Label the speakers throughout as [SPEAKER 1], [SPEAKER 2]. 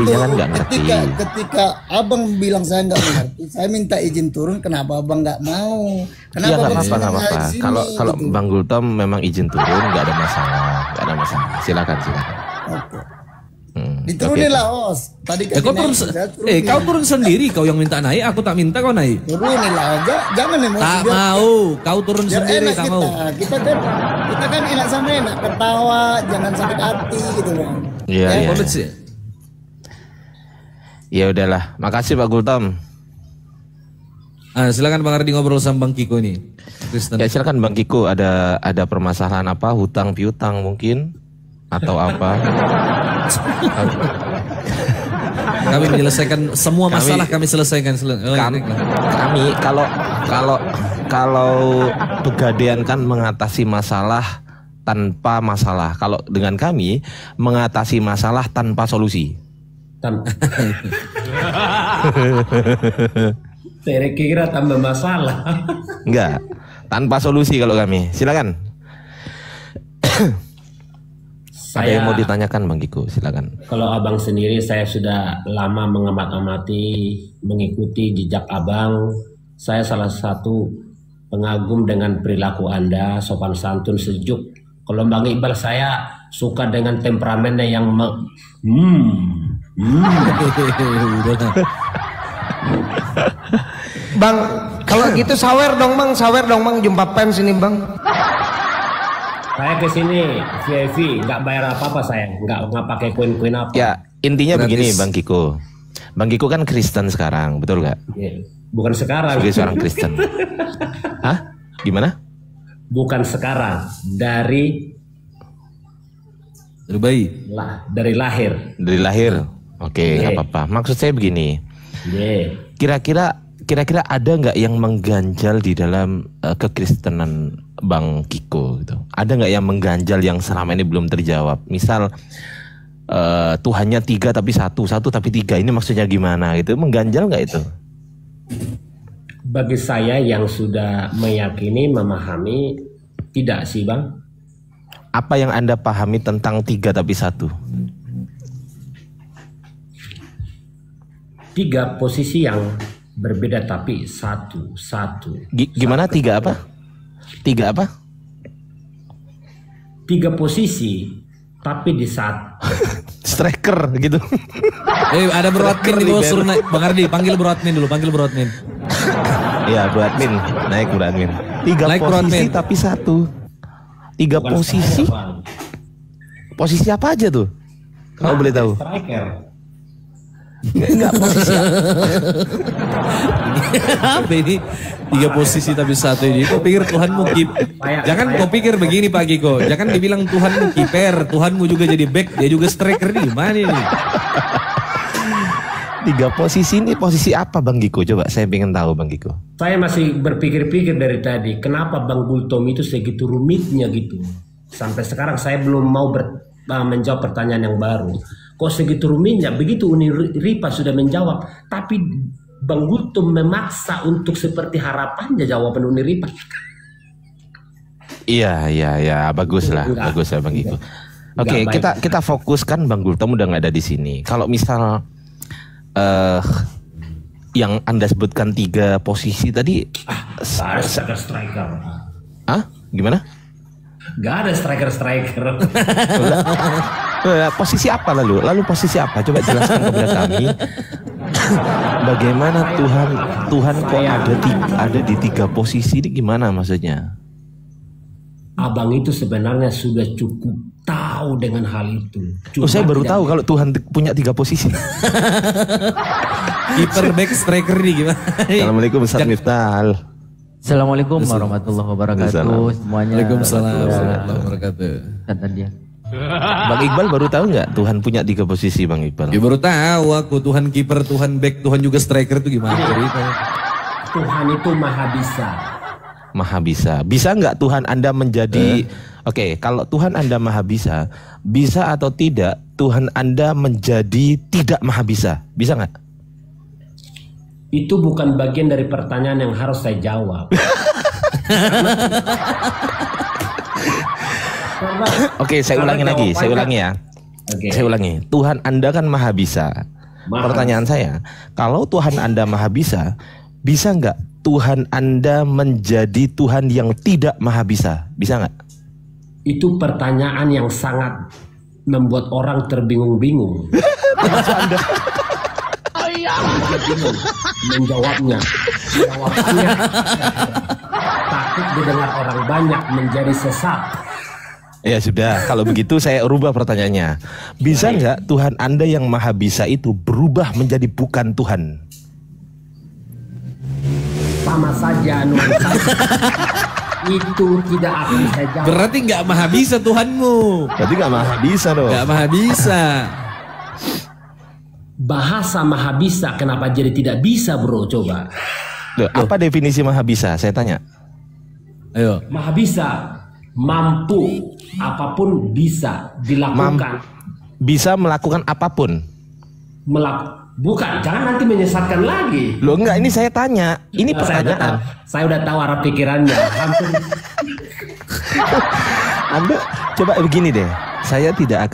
[SPEAKER 1] artinya kan nggak ngerti.
[SPEAKER 2] Ketika abang bilang saya nggak mengerti, saya minta izin turun, kenapa abang nggak mau? Kenapa
[SPEAKER 1] Ya nggak apa-apa. Kalau
[SPEAKER 2] gitu?
[SPEAKER 1] Bang Gultom memang izin turun, nggak ada masalah. Silakan.
[SPEAKER 2] Oke. Diturunin lah, Os. Tadi kan
[SPEAKER 3] kau turun sendiri, kau yang minta naik, aku tak minta kau naik.
[SPEAKER 2] Turunin lah, jangan emosi.
[SPEAKER 3] Tak mau, kau turun sendiri, tak mau.
[SPEAKER 2] Kita kan enak sama enak, ketawa, jangan sakit hati gitu Bang.
[SPEAKER 1] Iya.
[SPEAKER 3] Ya.
[SPEAKER 1] Ya udahlah, makasih Pak Gultom.
[SPEAKER 3] Silakan Bang Ardi ngobrol sama Bang Kiko nih. Kristen.
[SPEAKER 1] Ya silakan Bang Kiko, ada permasalahan apa? Hutang piutang mungkin atau apa?
[SPEAKER 3] Kami menyelesaikan semua masalah, kami selesaikan.
[SPEAKER 1] Kami kalau Pegadaian kan mengatasi masalah tanpa masalah. Kalau dengan kami mengatasi masalah tanpa solusi.
[SPEAKER 4] Saya kira tambah masalah.
[SPEAKER 1] Enggak, tanpa solusi kalau kami. Silakan. Ada yang mau ditanyakan Bang Kiko, silakan.
[SPEAKER 4] Kalau abang sendiri, saya sudah lama mengamati, mengikuti jejak abang. Saya salah satu pengagum dengan perilaku Anda, sopan santun, sejuk. Kalau Bang Iqbal, saya suka dengan temperamennya yang
[SPEAKER 5] Bang, kalau gitu sawer dong Bang, jumpa pens ini Bang.
[SPEAKER 4] Saya ke sini VIP, nggak bayar apa-apa saya, nggak pakai koin-koin apa.
[SPEAKER 1] Ya, intinya begini Bang Kiko. Bang Kiko kan Kristen sekarang, betul nggak?
[SPEAKER 4] Ya, bukan sekarang.
[SPEAKER 1] Sebagai seorang Kristen. Hah? Gimana?
[SPEAKER 4] Bukan sekarang, dari
[SPEAKER 3] bayi.
[SPEAKER 4] Dari lahir.
[SPEAKER 1] Dari lahir. Oke, nggak apa-apa. Maksud saya begini. Kira-kira ada nggak yang mengganjal di dalam kekristenan Bang Kiko gitu? Ada nggak yang mengganjal yang selama ini belum terjawab? Misal Tuhannya 3 tapi 1 tapi 3, ini maksudnya gimana gitu? Mengganjal nggak itu?
[SPEAKER 4] Bagi saya yang sudah meyakini, memahami, tidak sih Bang.
[SPEAKER 1] Apa yang Anda pahami tentang 3 tapi 1?
[SPEAKER 4] 3 posisi yang berbeda tapi satu.
[SPEAKER 1] Gimana 3 apa? 3 apa?
[SPEAKER 4] 3 posisi tapi di saat
[SPEAKER 1] striker gitu.
[SPEAKER 3] Ada Bro Admin nih, bos, suruh naik. Bang Ardi panggil Bro Admin dulu, Bro Admin.
[SPEAKER 1] Iya, Bro Admin, naik Bro Admin. 3 naik posisi tapi 1. 3 posisi. Posisi apa aja tuh? Kalau boleh tahu.
[SPEAKER 4] Striker.
[SPEAKER 1] Enggak, posisi
[SPEAKER 3] apa ini? 3 posisi tapi 1 ini. Kau pikir Tuhanmu jangan kau pikir begini Pak Kiko. Jangan dibilang Tuhanmu kiper, Tuhanmu juga jadi back, dia juga striker nih. Gimana ini?
[SPEAKER 1] 3 posisi ini posisi apa Bang Kiko? Coba saya pengen tahu Bang Kiko.
[SPEAKER 4] Saya masih berpikir-pikir dari tadi, kenapa Bang Gultom itu segitu rumitnya gitu. Sampai sekarang saya belum mau menjawab pertanyaan yang baru. Kok segitu rumitnya? Begitu Uni Ripa sudah menjawab, tapi Bang Gultom memaksa untuk seperti harapannya jawaban Uni Ripa.
[SPEAKER 1] Iya, bagus lah Bang Kiko. Oke, kita fokuskan Bang Gultom udah nggak ada di sini. Kalau misal yang Anda sebutkan 3 posisi tadi,
[SPEAKER 4] striker.
[SPEAKER 1] Gimana?
[SPEAKER 4] Gak ada striker.
[SPEAKER 1] Posisi apa lalu posisi apa? Coba jelaskan kepada kami. Bagaimana Tuhan kok ada di 3 posisi ini, gimana maksudnya?
[SPEAKER 4] Abang itu sebenarnya sudah cukup tahu dengan hal itu.
[SPEAKER 1] Saya baru tahu kalau Tuhan punya 3 posisi.
[SPEAKER 3] Kiper, back, striker nih gimana?
[SPEAKER 1] Assalamualaikum Ustaz Miftah.
[SPEAKER 6] Assalamualaikum warahmatullahi wabarakatuh semuanya.
[SPEAKER 3] Waalaikumsalam warahmatullahi wabarakatuh.
[SPEAKER 6] Kata dia.
[SPEAKER 1] Bang Iqbal baru tahu nggak Tuhan punya 3 posisi Bang Iqbal?
[SPEAKER 3] Ya baru tahu aku, Tuhan kiper, Tuhan back, Tuhan juga striker itu gimana ceritanya?
[SPEAKER 4] Tuhan itu maha bisa.
[SPEAKER 1] Maha bisa. Bisa nggak Tuhan Anda menjadi Oke, kalau Tuhan Anda maha bisa atau tidak Tuhan Anda menjadi tidak maha bisa? Bisa nggak?
[SPEAKER 4] Itu bukan bagian dari pertanyaan yang harus saya jawab.
[SPEAKER 1] Oke, saya ulangi ya.
[SPEAKER 4] Oke.
[SPEAKER 1] Saya ulangi, Tuhan Anda kan maha bisa. Pertanyaan saya, kalau Tuhan Anda maha bisa nggak Tuhan Anda menjadi Tuhan yang tidak maha bisa? Bisa nggak?
[SPEAKER 4] Itu pertanyaan yang sangat membuat orang terbingung-bingung. Anda bingung menjawabnya. Jawabannya takut didengar orang banyak menjadi sesat.
[SPEAKER 1] Ya sudah, kalau begitu saya rubah pertanyaannya. Bisa nggak Tuhan Anda yang maha bisa itu berubah menjadi bukan Tuhan?
[SPEAKER 4] Sama saja nuansa. Itu tidak akan saya jawab.
[SPEAKER 3] Berarti nggak maha bisa Tuhanmu.
[SPEAKER 1] Berarti nggak maha bisa dong.
[SPEAKER 3] Nggak maha bisa.
[SPEAKER 4] Bahasa maha bisa kenapa jadi tidak bisa, bro? Coba.
[SPEAKER 1] Loh, apa definisi maha bisa? Saya tanya.
[SPEAKER 3] Ayo.
[SPEAKER 4] Maha bisa, mampu, apapun bisa dilakukan.
[SPEAKER 1] Bisa melakukan apapun.
[SPEAKER 4] Bukan, jangan nanti menyesatkan lagi.
[SPEAKER 1] Loh enggak, ini saya tanya. Ini pertanyaan.
[SPEAKER 4] Saya udah tahu arah pikirannya. Hampir.
[SPEAKER 1] Anda coba begini deh. Saya tidak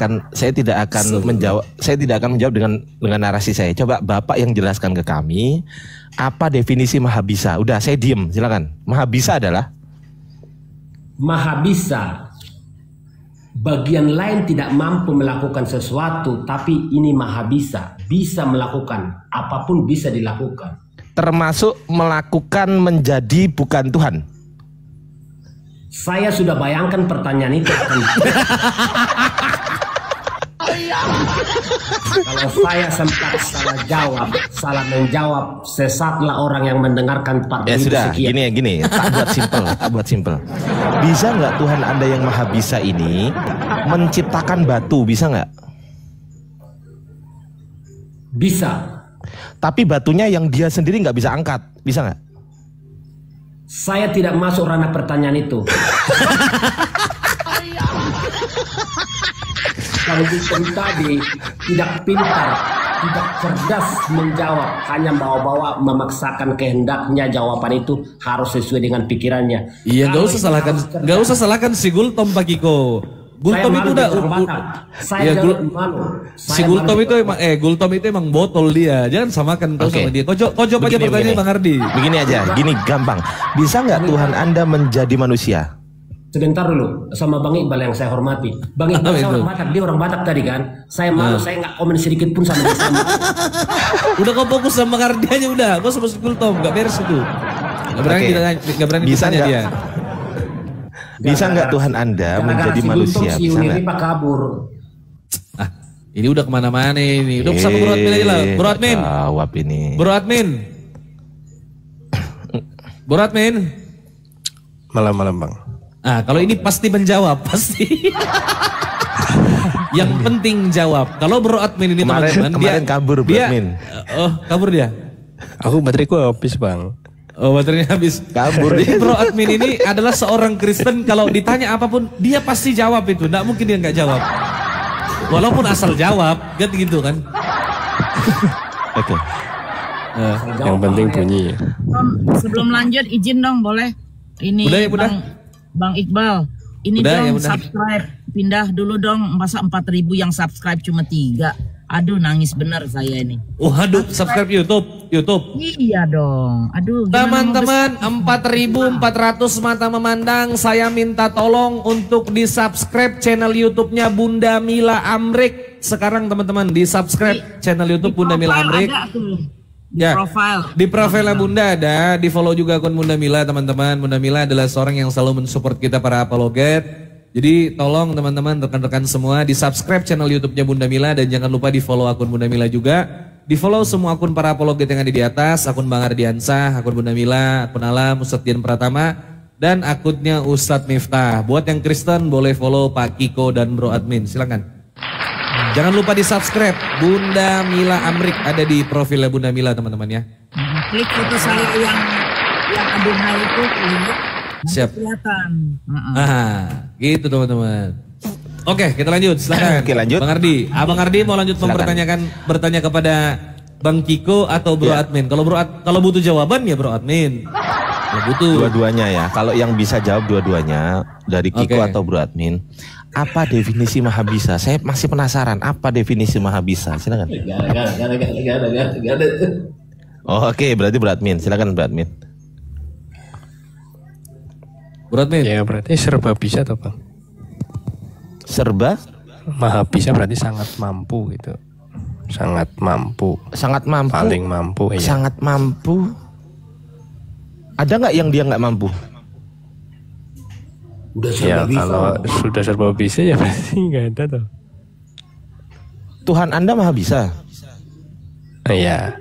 [SPEAKER 1] akan menjawab dengan narasi saya. Coba Bapak yang jelaskan ke kami apa definisi maha bisa. Udah, saya diem, silakan. Maha bisa adalah
[SPEAKER 4] maha bisa. Bagian lain tidak mampu melakukan sesuatu, tapi ini maha bisa. Bisa melakukan, apapun bisa dilakukan.
[SPEAKER 1] Termasuk melakukan menjadi bukan Tuhan.
[SPEAKER 4] Saya sudah bayangkan pertanyaan itu akan. Kalau saya sempat salah menjawab, sesatlah orang yang mendengarkan part
[SPEAKER 1] Ya
[SPEAKER 4] itu
[SPEAKER 1] sudah,
[SPEAKER 4] sekian.
[SPEAKER 1] gini. Tak buat simpel. Bisa nggak Tuhan Anda yang maha bisa ini menciptakan batu? Bisa nggak?
[SPEAKER 4] Bisa.
[SPEAKER 1] Tapi batunya yang dia sendiri nggak bisa angkat, bisa nggak?
[SPEAKER 4] Saya tidak masuk ranah pertanyaan itu. Kalau tadi tidak pintar, tidak cerdas menjawab, hanya bawa-bawa memaksakan kehendaknya, jawaban itu harus sesuai dengan pikirannya.
[SPEAKER 3] Iya, nggak usah salahkan si Gultom Pak Kiko. Gultom itu udah si Gultom itu emang botol dia. Jangan samakan kau sama dia. Kojok aja pertanyaan Bang Ardi.
[SPEAKER 1] Begini aja, gini gampang. Bisa nggak Tuhan Anda menjadi manusia?
[SPEAKER 4] Sebentar dulu, sama Bang Iqbal yang saya hormati. Bang Iqbal saya orang Batak, dia orang Batak tadi kan. Saya malu, saya nggak komen sedikit pun sama dia.
[SPEAKER 3] Udah kau fokus sama Bang Ardi aja udah. Kau sama si Gultom, nggak beres itu. Nggak berani ditanya dia.
[SPEAKER 1] Bisa nggak Tuhan Anda menjadi manusia? Bisa nggak?
[SPEAKER 4] Pak kabur.
[SPEAKER 3] Ah, ini udah kemana-mana ini. Udah sama Bro Admin aja lah. Bro Admin.
[SPEAKER 1] Jawab ini.
[SPEAKER 3] Bro Admin.
[SPEAKER 7] Malam Bang.
[SPEAKER 3] Ah, kalau ini pasti menjawab, pasti. Yang penting jawab. Kalau Bro Admin ini
[SPEAKER 1] kemarin kabur Bro Admin.
[SPEAKER 3] Kabur dia.
[SPEAKER 7] Aku bateraiku habis Bang.
[SPEAKER 3] Oh, baterainya habis.
[SPEAKER 1] Kabur dia.
[SPEAKER 3] Bro Admin ini adalah seorang Kristen, kalau ditanya apapun dia pasti jawab itu. Nggak mungkin dia nggak jawab. Walaupun asal jawab, gitu kan.
[SPEAKER 1] Oke.
[SPEAKER 7] Yang penting bunyi.
[SPEAKER 8] Sebelum lanjut izin dong boleh. Ini
[SPEAKER 3] udah ya,
[SPEAKER 8] Bang Iqbal. Ini
[SPEAKER 3] udah,
[SPEAKER 8] dong
[SPEAKER 3] ya,
[SPEAKER 8] subscribe. Pindah dulu dong. Masa 4.000 yang subscribe cuma 3. Aduh, nangis bener saya ini.
[SPEAKER 3] Oh, aduh, subscribe YouTube.
[SPEAKER 8] Iya dong. Aduh,
[SPEAKER 3] teman-teman, 4.400 mata memandang. Saya minta tolong untuk di-subscribe channel YouTube-nya Bunda Mila Amrik. Sekarang teman-teman di-subscribe channel YouTube Bunda Mila Amrik. Di profilnya Bunda ada, di follow juga akun Bunda Mila teman-teman. Bunda Mila adalah seorang yang selalu mensupport kita para apologet. Jadi tolong teman-teman, rekan-rekan semua di subscribe channel YouTube-nya Bunda Mila, dan jangan lupa di follow akun Bunda Mila juga. Di follow semua akun para apologet yang ada di atas, akun Bang Ardiansah, akun Bunda Mila, akun Alam, Ustadz Dian Pratama, dan akunnya Ustadz Miftah. Buat yang Kristen boleh follow Pak Kiko dan Bro Admin, silakan. Jangan lupa di subscribe Bunda Mila Amrik, ada di profilnya Bunda Mila teman-teman ya.
[SPEAKER 8] Klik foto saya yang aduhai itu,
[SPEAKER 3] siap.
[SPEAKER 8] Kelihatan.
[SPEAKER 3] Gitu teman-teman. Oke, kita lanjut. Silakan.
[SPEAKER 1] Oke, lanjut.
[SPEAKER 3] Bang Ardi, Abang Ardi mau lanjut bertanya kepada Bang Kiko atau Bro Admin? Kalau butuh jawaban ya Bro Admin. Ya butuh.
[SPEAKER 1] Dua-duanya ya. Kalau yang bisa jawab dua-duanya dari Kiko atau Bro Admin. Apa definisi maha bisa? Saya masih penasaran. Apa definisi maha bisa? Silakan.
[SPEAKER 4] Gak ada.
[SPEAKER 1] Oh, oke, berarti beradmin. Silakan beradmin.
[SPEAKER 3] Beradmin.
[SPEAKER 7] Ya berarti serba bisa toh Bang.
[SPEAKER 1] Serba
[SPEAKER 7] Maha bisa berarti sangat mampu gitu. Sangat mampu.
[SPEAKER 1] sangat mampu.
[SPEAKER 7] Paling mampu ya.
[SPEAKER 1] Sangat mampu. Ada nggak yang dia nggak mampu?
[SPEAKER 4] Udah
[SPEAKER 7] Ya
[SPEAKER 4] serba bisa.
[SPEAKER 7] kalau sudah serba bisa ya pasti nggak ada toh.
[SPEAKER 1] Tuhan Anda maha bisa.
[SPEAKER 7] Iya.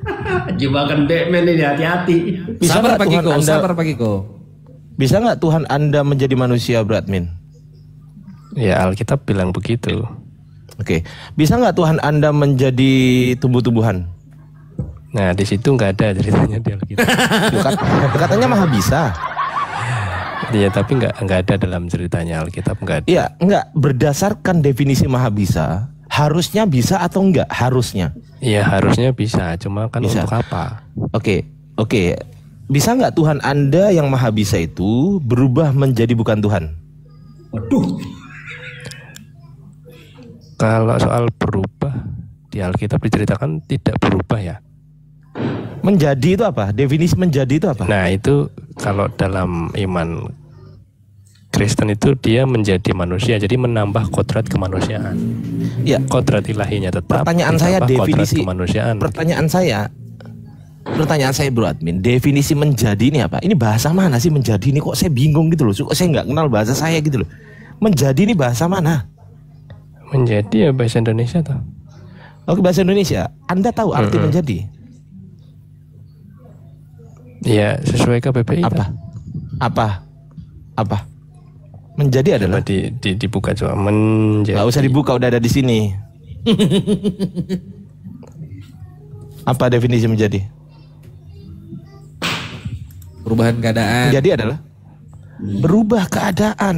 [SPEAKER 4] Jebakan Batman ini, hati-hati.
[SPEAKER 1] Bisa
[SPEAKER 3] Sabar
[SPEAKER 1] nggak
[SPEAKER 3] Pak
[SPEAKER 1] Tuhan
[SPEAKER 3] Kiko,
[SPEAKER 1] Anda,
[SPEAKER 3] sabar Pak Kiko.
[SPEAKER 1] bisa nggak Tuhan Anda menjadi manusia, beradmin?
[SPEAKER 7] Ya Alkitab bilang begitu.
[SPEAKER 1] Oke, bisa nggak Tuhan Anda menjadi tumbuh-tumbuhan?
[SPEAKER 7] Nah di situ nggak ada ceritanya di Alkitab.
[SPEAKER 1] Katanya maha bisa.
[SPEAKER 7] Iya tapi nggak ada dalam ceritanya Alkitab, nggak ada.
[SPEAKER 1] Iya, nggak, berdasarkan definisi maha bisa, harusnya bisa atau enggak? Harusnya.
[SPEAKER 7] Iya harusnya bisa, cuma kan
[SPEAKER 1] Bisa.
[SPEAKER 7] untuk apa?
[SPEAKER 1] Oke. Bisa nggak Tuhan Anda yang maha bisa itu berubah menjadi bukan Tuhan?
[SPEAKER 4] Waduh.
[SPEAKER 7] Kalau soal berubah di Alkitab diceritakan tidak berubah ya.
[SPEAKER 1] Menjadi itu apa? Definisi menjadi itu apa?
[SPEAKER 7] Nah itu kalau dalam iman Kristen itu dia menjadi manusia, jadi menambah kodrat kemanusiaan.
[SPEAKER 1] Ya,
[SPEAKER 7] Kodrat ilahinya tetap.
[SPEAKER 1] pertanyaan saya
[SPEAKER 7] ditambah kodrat
[SPEAKER 1] definisi
[SPEAKER 7] kemanusiaan.
[SPEAKER 1] Pertanyaan saya Bro Admin, definisi menjadi ini apa? Ini bahasa mana sih menjadi ini? Kok saya bingung gitu loh. Kok saya nggak kenal bahasa saya gitu loh. Menjadi ini bahasa mana?
[SPEAKER 7] Menjadi ya bahasa Indonesia toh.
[SPEAKER 1] Oke, bahasa Indonesia. Anda tahu arti menjadi?
[SPEAKER 7] Ya sesuai KBBI.
[SPEAKER 1] Apa? Apa? Menjadi adalah?
[SPEAKER 7] Coba dibuka coba menjadi.
[SPEAKER 1] Nggak usah dibuka, udah ada di sini. Apa definisi menjadi?
[SPEAKER 3] Perubahan keadaan.
[SPEAKER 1] Menjadi adalah berubah keadaan.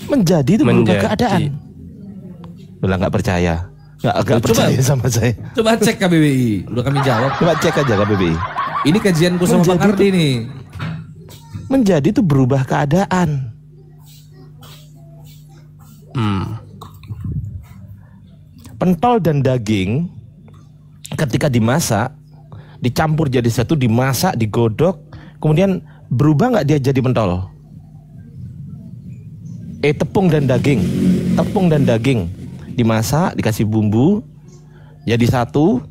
[SPEAKER 1] Menjadi itu berubah
[SPEAKER 7] Menjadi.
[SPEAKER 1] keadaan. Udah nggak percaya. Nggak
[SPEAKER 3] Coba.
[SPEAKER 1] percaya sama saya.
[SPEAKER 3] Coba cek KBBI. Udah kami jawab.
[SPEAKER 1] Coba cek aja KBBI.
[SPEAKER 3] Ini kajianku sama Pak
[SPEAKER 1] Menjadi
[SPEAKER 3] Kardi
[SPEAKER 1] itu-
[SPEAKER 3] nih.
[SPEAKER 1] Menjadi itu berubah keadaan. Pentol dan daging ketika dimasak, dicampur jadi satu, dimasak, digodok, kemudian berubah nggak dia jadi pentol? Tepung dan daging dimasak, dikasih bumbu, jadi satu,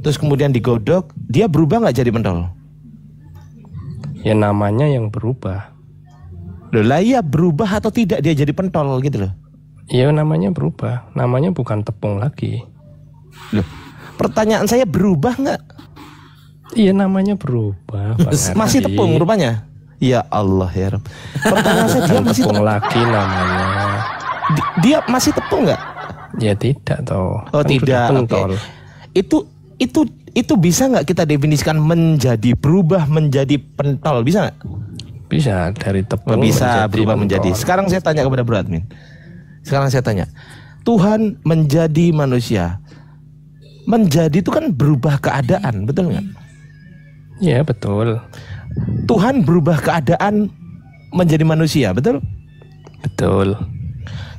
[SPEAKER 1] terus kemudian digodok, dia berubah nggak jadi pentol?
[SPEAKER 7] Ya namanya yang berubah.
[SPEAKER 1] Loh lah, iya, berubah atau tidak dia jadi pentol gitu loh.
[SPEAKER 7] Ya namanya berubah. Namanya bukan tepung lagi.
[SPEAKER 1] Loh, pertanyaan saya, berubah nggak?
[SPEAKER 7] Iya namanya berubah. Pak
[SPEAKER 1] Masih
[SPEAKER 7] Hardi.
[SPEAKER 1] tepung rupanya. Ya Allah ya Rabb. Pertanyaan saya, dia
[SPEAKER 7] Bukan
[SPEAKER 1] masih
[SPEAKER 7] tepung
[SPEAKER 1] tepung,
[SPEAKER 7] lagi namanya.
[SPEAKER 1] dia masih tepung nggak?
[SPEAKER 7] Ya tidak toh.
[SPEAKER 1] Oh
[SPEAKER 7] Kan
[SPEAKER 1] tidak.
[SPEAKER 7] sudah
[SPEAKER 1] Oke.
[SPEAKER 7] pentol.
[SPEAKER 1] Itu bisa nggak kita definisikan menjadi, berubah menjadi pentol, bisa nggak?
[SPEAKER 7] Bisa dari tepung
[SPEAKER 1] Bisa berubah
[SPEAKER 7] pentol.
[SPEAKER 1] menjadi. Sekarang saya tanya kepada Bro Admin. Sekarang saya tanya, Tuhan menjadi manusia, menjadi itu kan berubah keadaan, betul nggak?
[SPEAKER 7] Ya betul.
[SPEAKER 1] Tuhan berubah keadaan menjadi manusia, betul?
[SPEAKER 7] Betul.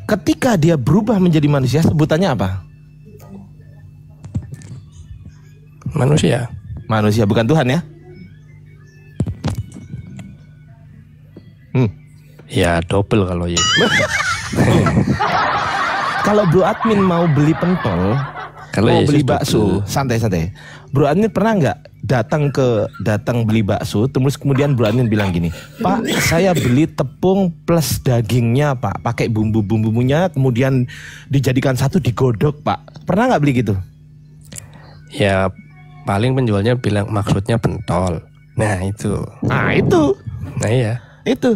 [SPEAKER 1] Ketika dia berubah menjadi manusia, sebutannya apa?
[SPEAKER 7] Manusia.
[SPEAKER 1] Manusia, bukan Tuhan ya?
[SPEAKER 7] Ya double kalau ya.
[SPEAKER 1] Kalau Bro Admin mau beli pentol,
[SPEAKER 7] Kalau
[SPEAKER 1] mau
[SPEAKER 7] Yesus
[SPEAKER 1] beli
[SPEAKER 7] double.
[SPEAKER 1] bakso, santai-santai. Bro Admin pernah nggak datang beli bakso, terus kemudian Bro Admin bilang gini, Pak, saya beli tepung plus dagingnya Pak, pakai bumbu-bumbunya, kemudian dijadikan satu, digodok Pak. Pernah nggak beli gitu?
[SPEAKER 7] Ya paling penjualnya bilang maksudnya pentol. Nah itu.
[SPEAKER 1] Nah itu,
[SPEAKER 7] Nah iya.
[SPEAKER 1] itu.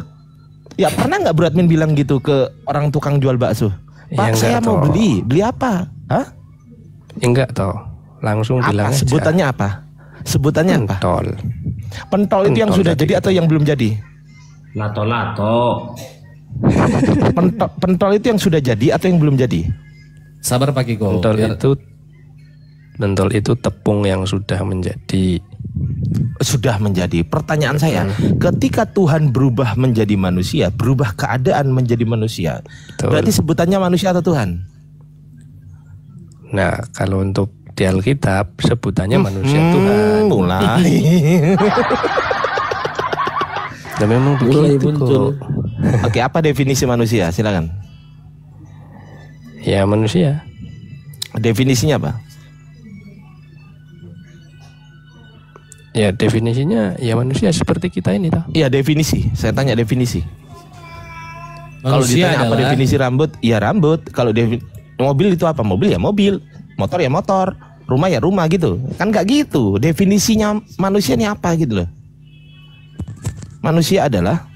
[SPEAKER 1] Ya pernah nggak Bro Admin bilang gitu ke orang tukang jual bakso? Pak,
[SPEAKER 7] Ya, enggak
[SPEAKER 1] saya mau
[SPEAKER 7] toh.
[SPEAKER 1] beli apa? Hah?
[SPEAKER 7] Ya, enggak toh. Langsung bilang
[SPEAKER 1] Apa?
[SPEAKER 7] aja.
[SPEAKER 1] Sebutannya apa? Sebutannya apa?
[SPEAKER 7] Pentol.
[SPEAKER 1] Pentol itu yang
[SPEAKER 7] Pentol
[SPEAKER 1] sudah
[SPEAKER 7] tadi.
[SPEAKER 1] jadi atau yang belum jadi?
[SPEAKER 4] Lato-lato.
[SPEAKER 1] Pentol itu yang sudah jadi atau yang belum jadi?
[SPEAKER 3] Sabar Pak Kiko.
[SPEAKER 7] Pentol
[SPEAKER 3] Biar-
[SPEAKER 7] itu tepung yang sudah menjadi.
[SPEAKER 1] Sudah menjadi. Pertanyaan saya, ketika Tuhan berubah menjadi manusia, berubah keadaan menjadi manusia,
[SPEAKER 7] Betul.
[SPEAKER 1] berarti sebutannya manusia atau Tuhan?
[SPEAKER 7] Nah, kalau untuk di Alkitab sebutannya manusia Tuhan.
[SPEAKER 1] Mulai.
[SPEAKER 7] Dan memang begitu kok.
[SPEAKER 1] Oke, apa definisi manusia? Silakan.
[SPEAKER 7] Ya manusia.
[SPEAKER 1] Definisinya apa?
[SPEAKER 7] Ya definisinya ya manusia seperti kita ini toh.
[SPEAKER 1] Iya, definisi. Saya tanya definisi. Kalau
[SPEAKER 3] Manusia
[SPEAKER 1] ditanya apa
[SPEAKER 3] adalah
[SPEAKER 1] definisi rambut? Ya rambut. Kalau mobil itu apa? Mobil ya mobil. Motor ya motor. Rumah ya rumah gitu. Kan nggak gitu. Definisinya manusia ini apa gitu loh. Manusia adalah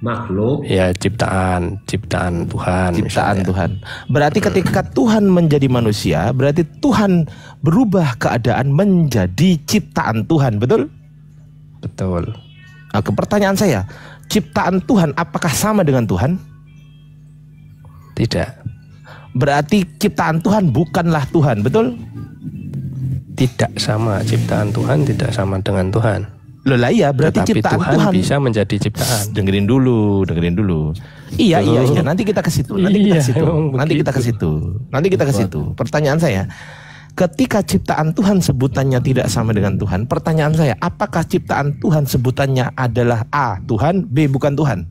[SPEAKER 4] makhluk.
[SPEAKER 7] Ya ciptaan Tuhan.
[SPEAKER 1] ciptaan
[SPEAKER 7] misalnya.
[SPEAKER 1] Tuhan. Berarti ketika Tuhan menjadi manusia, berarti Tuhan berubah keadaan menjadi ciptaan Tuhan, betul?
[SPEAKER 7] Betul.
[SPEAKER 1] Nah, pertanyaan saya, ciptaan Tuhan apakah sama dengan Tuhan?
[SPEAKER 7] Tidak.
[SPEAKER 1] Berarti ciptaan Tuhan bukanlah Tuhan, betul?
[SPEAKER 7] Tidak sama ciptaan Tuhan, tidak sama dengan Tuhan.
[SPEAKER 1] Loh lah iya, berarti
[SPEAKER 7] Tetapi
[SPEAKER 1] ciptaan
[SPEAKER 7] Tuhan
[SPEAKER 1] Tuhan
[SPEAKER 7] bisa menjadi ciptaan.
[SPEAKER 1] Dengerin dulu. Iya. Nanti kita ke situ. Nanti kita ke situ. Pertanyaan saya, ketika ciptaan Tuhan sebutannya tidak sama dengan Tuhan, pertanyaan saya, apakah ciptaan Tuhan sebutannya adalah A, Tuhan, B, bukan Tuhan?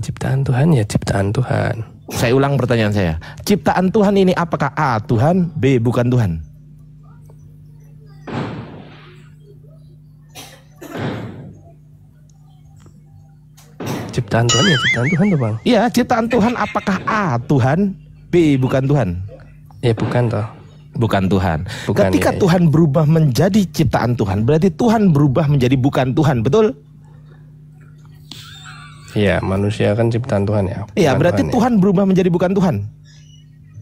[SPEAKER 7] Ciptaan Tuhan ya ciptaan Tuhan.
[SPEAKER 1] Saya ulang pertanyaan saya. Ciptaan Tuhan ini apakah A, Tuhan, B, bukan Tuhan?
[SPEAKER 7] Ciptaan Tuhan ya ciptaan Tuhan tuh Bang.
[SPEAKER 1] Iya, ciptaan Tuhan apakah A, Tuhan, B, bukan Tuhan?
[SPEAKER 7] Ya bukan toh.
[SPEAKER 1] Bukan Tuhan.
[SPEAKER 7] Bukan,
[SPEAKER 1] Ketika
[SPEAKER 7] ya.
[SPEAKER 1] Tuhan berubah menjadi ciptaan Tuhan, berarti Tuhan berubah menjadi bukan Tuhan, betul?
[SPEAKER 7] Iya, manusia kan ciptaan Tuhan ya.
[SPEAKER 1] Iya,
[SPEAKER 7] Bukan
[SPEAKER 1] berarti
[SPEAKER 7] ya.
[SPEAKER 1] Tuhan berubah menjadi bukan Tuhan.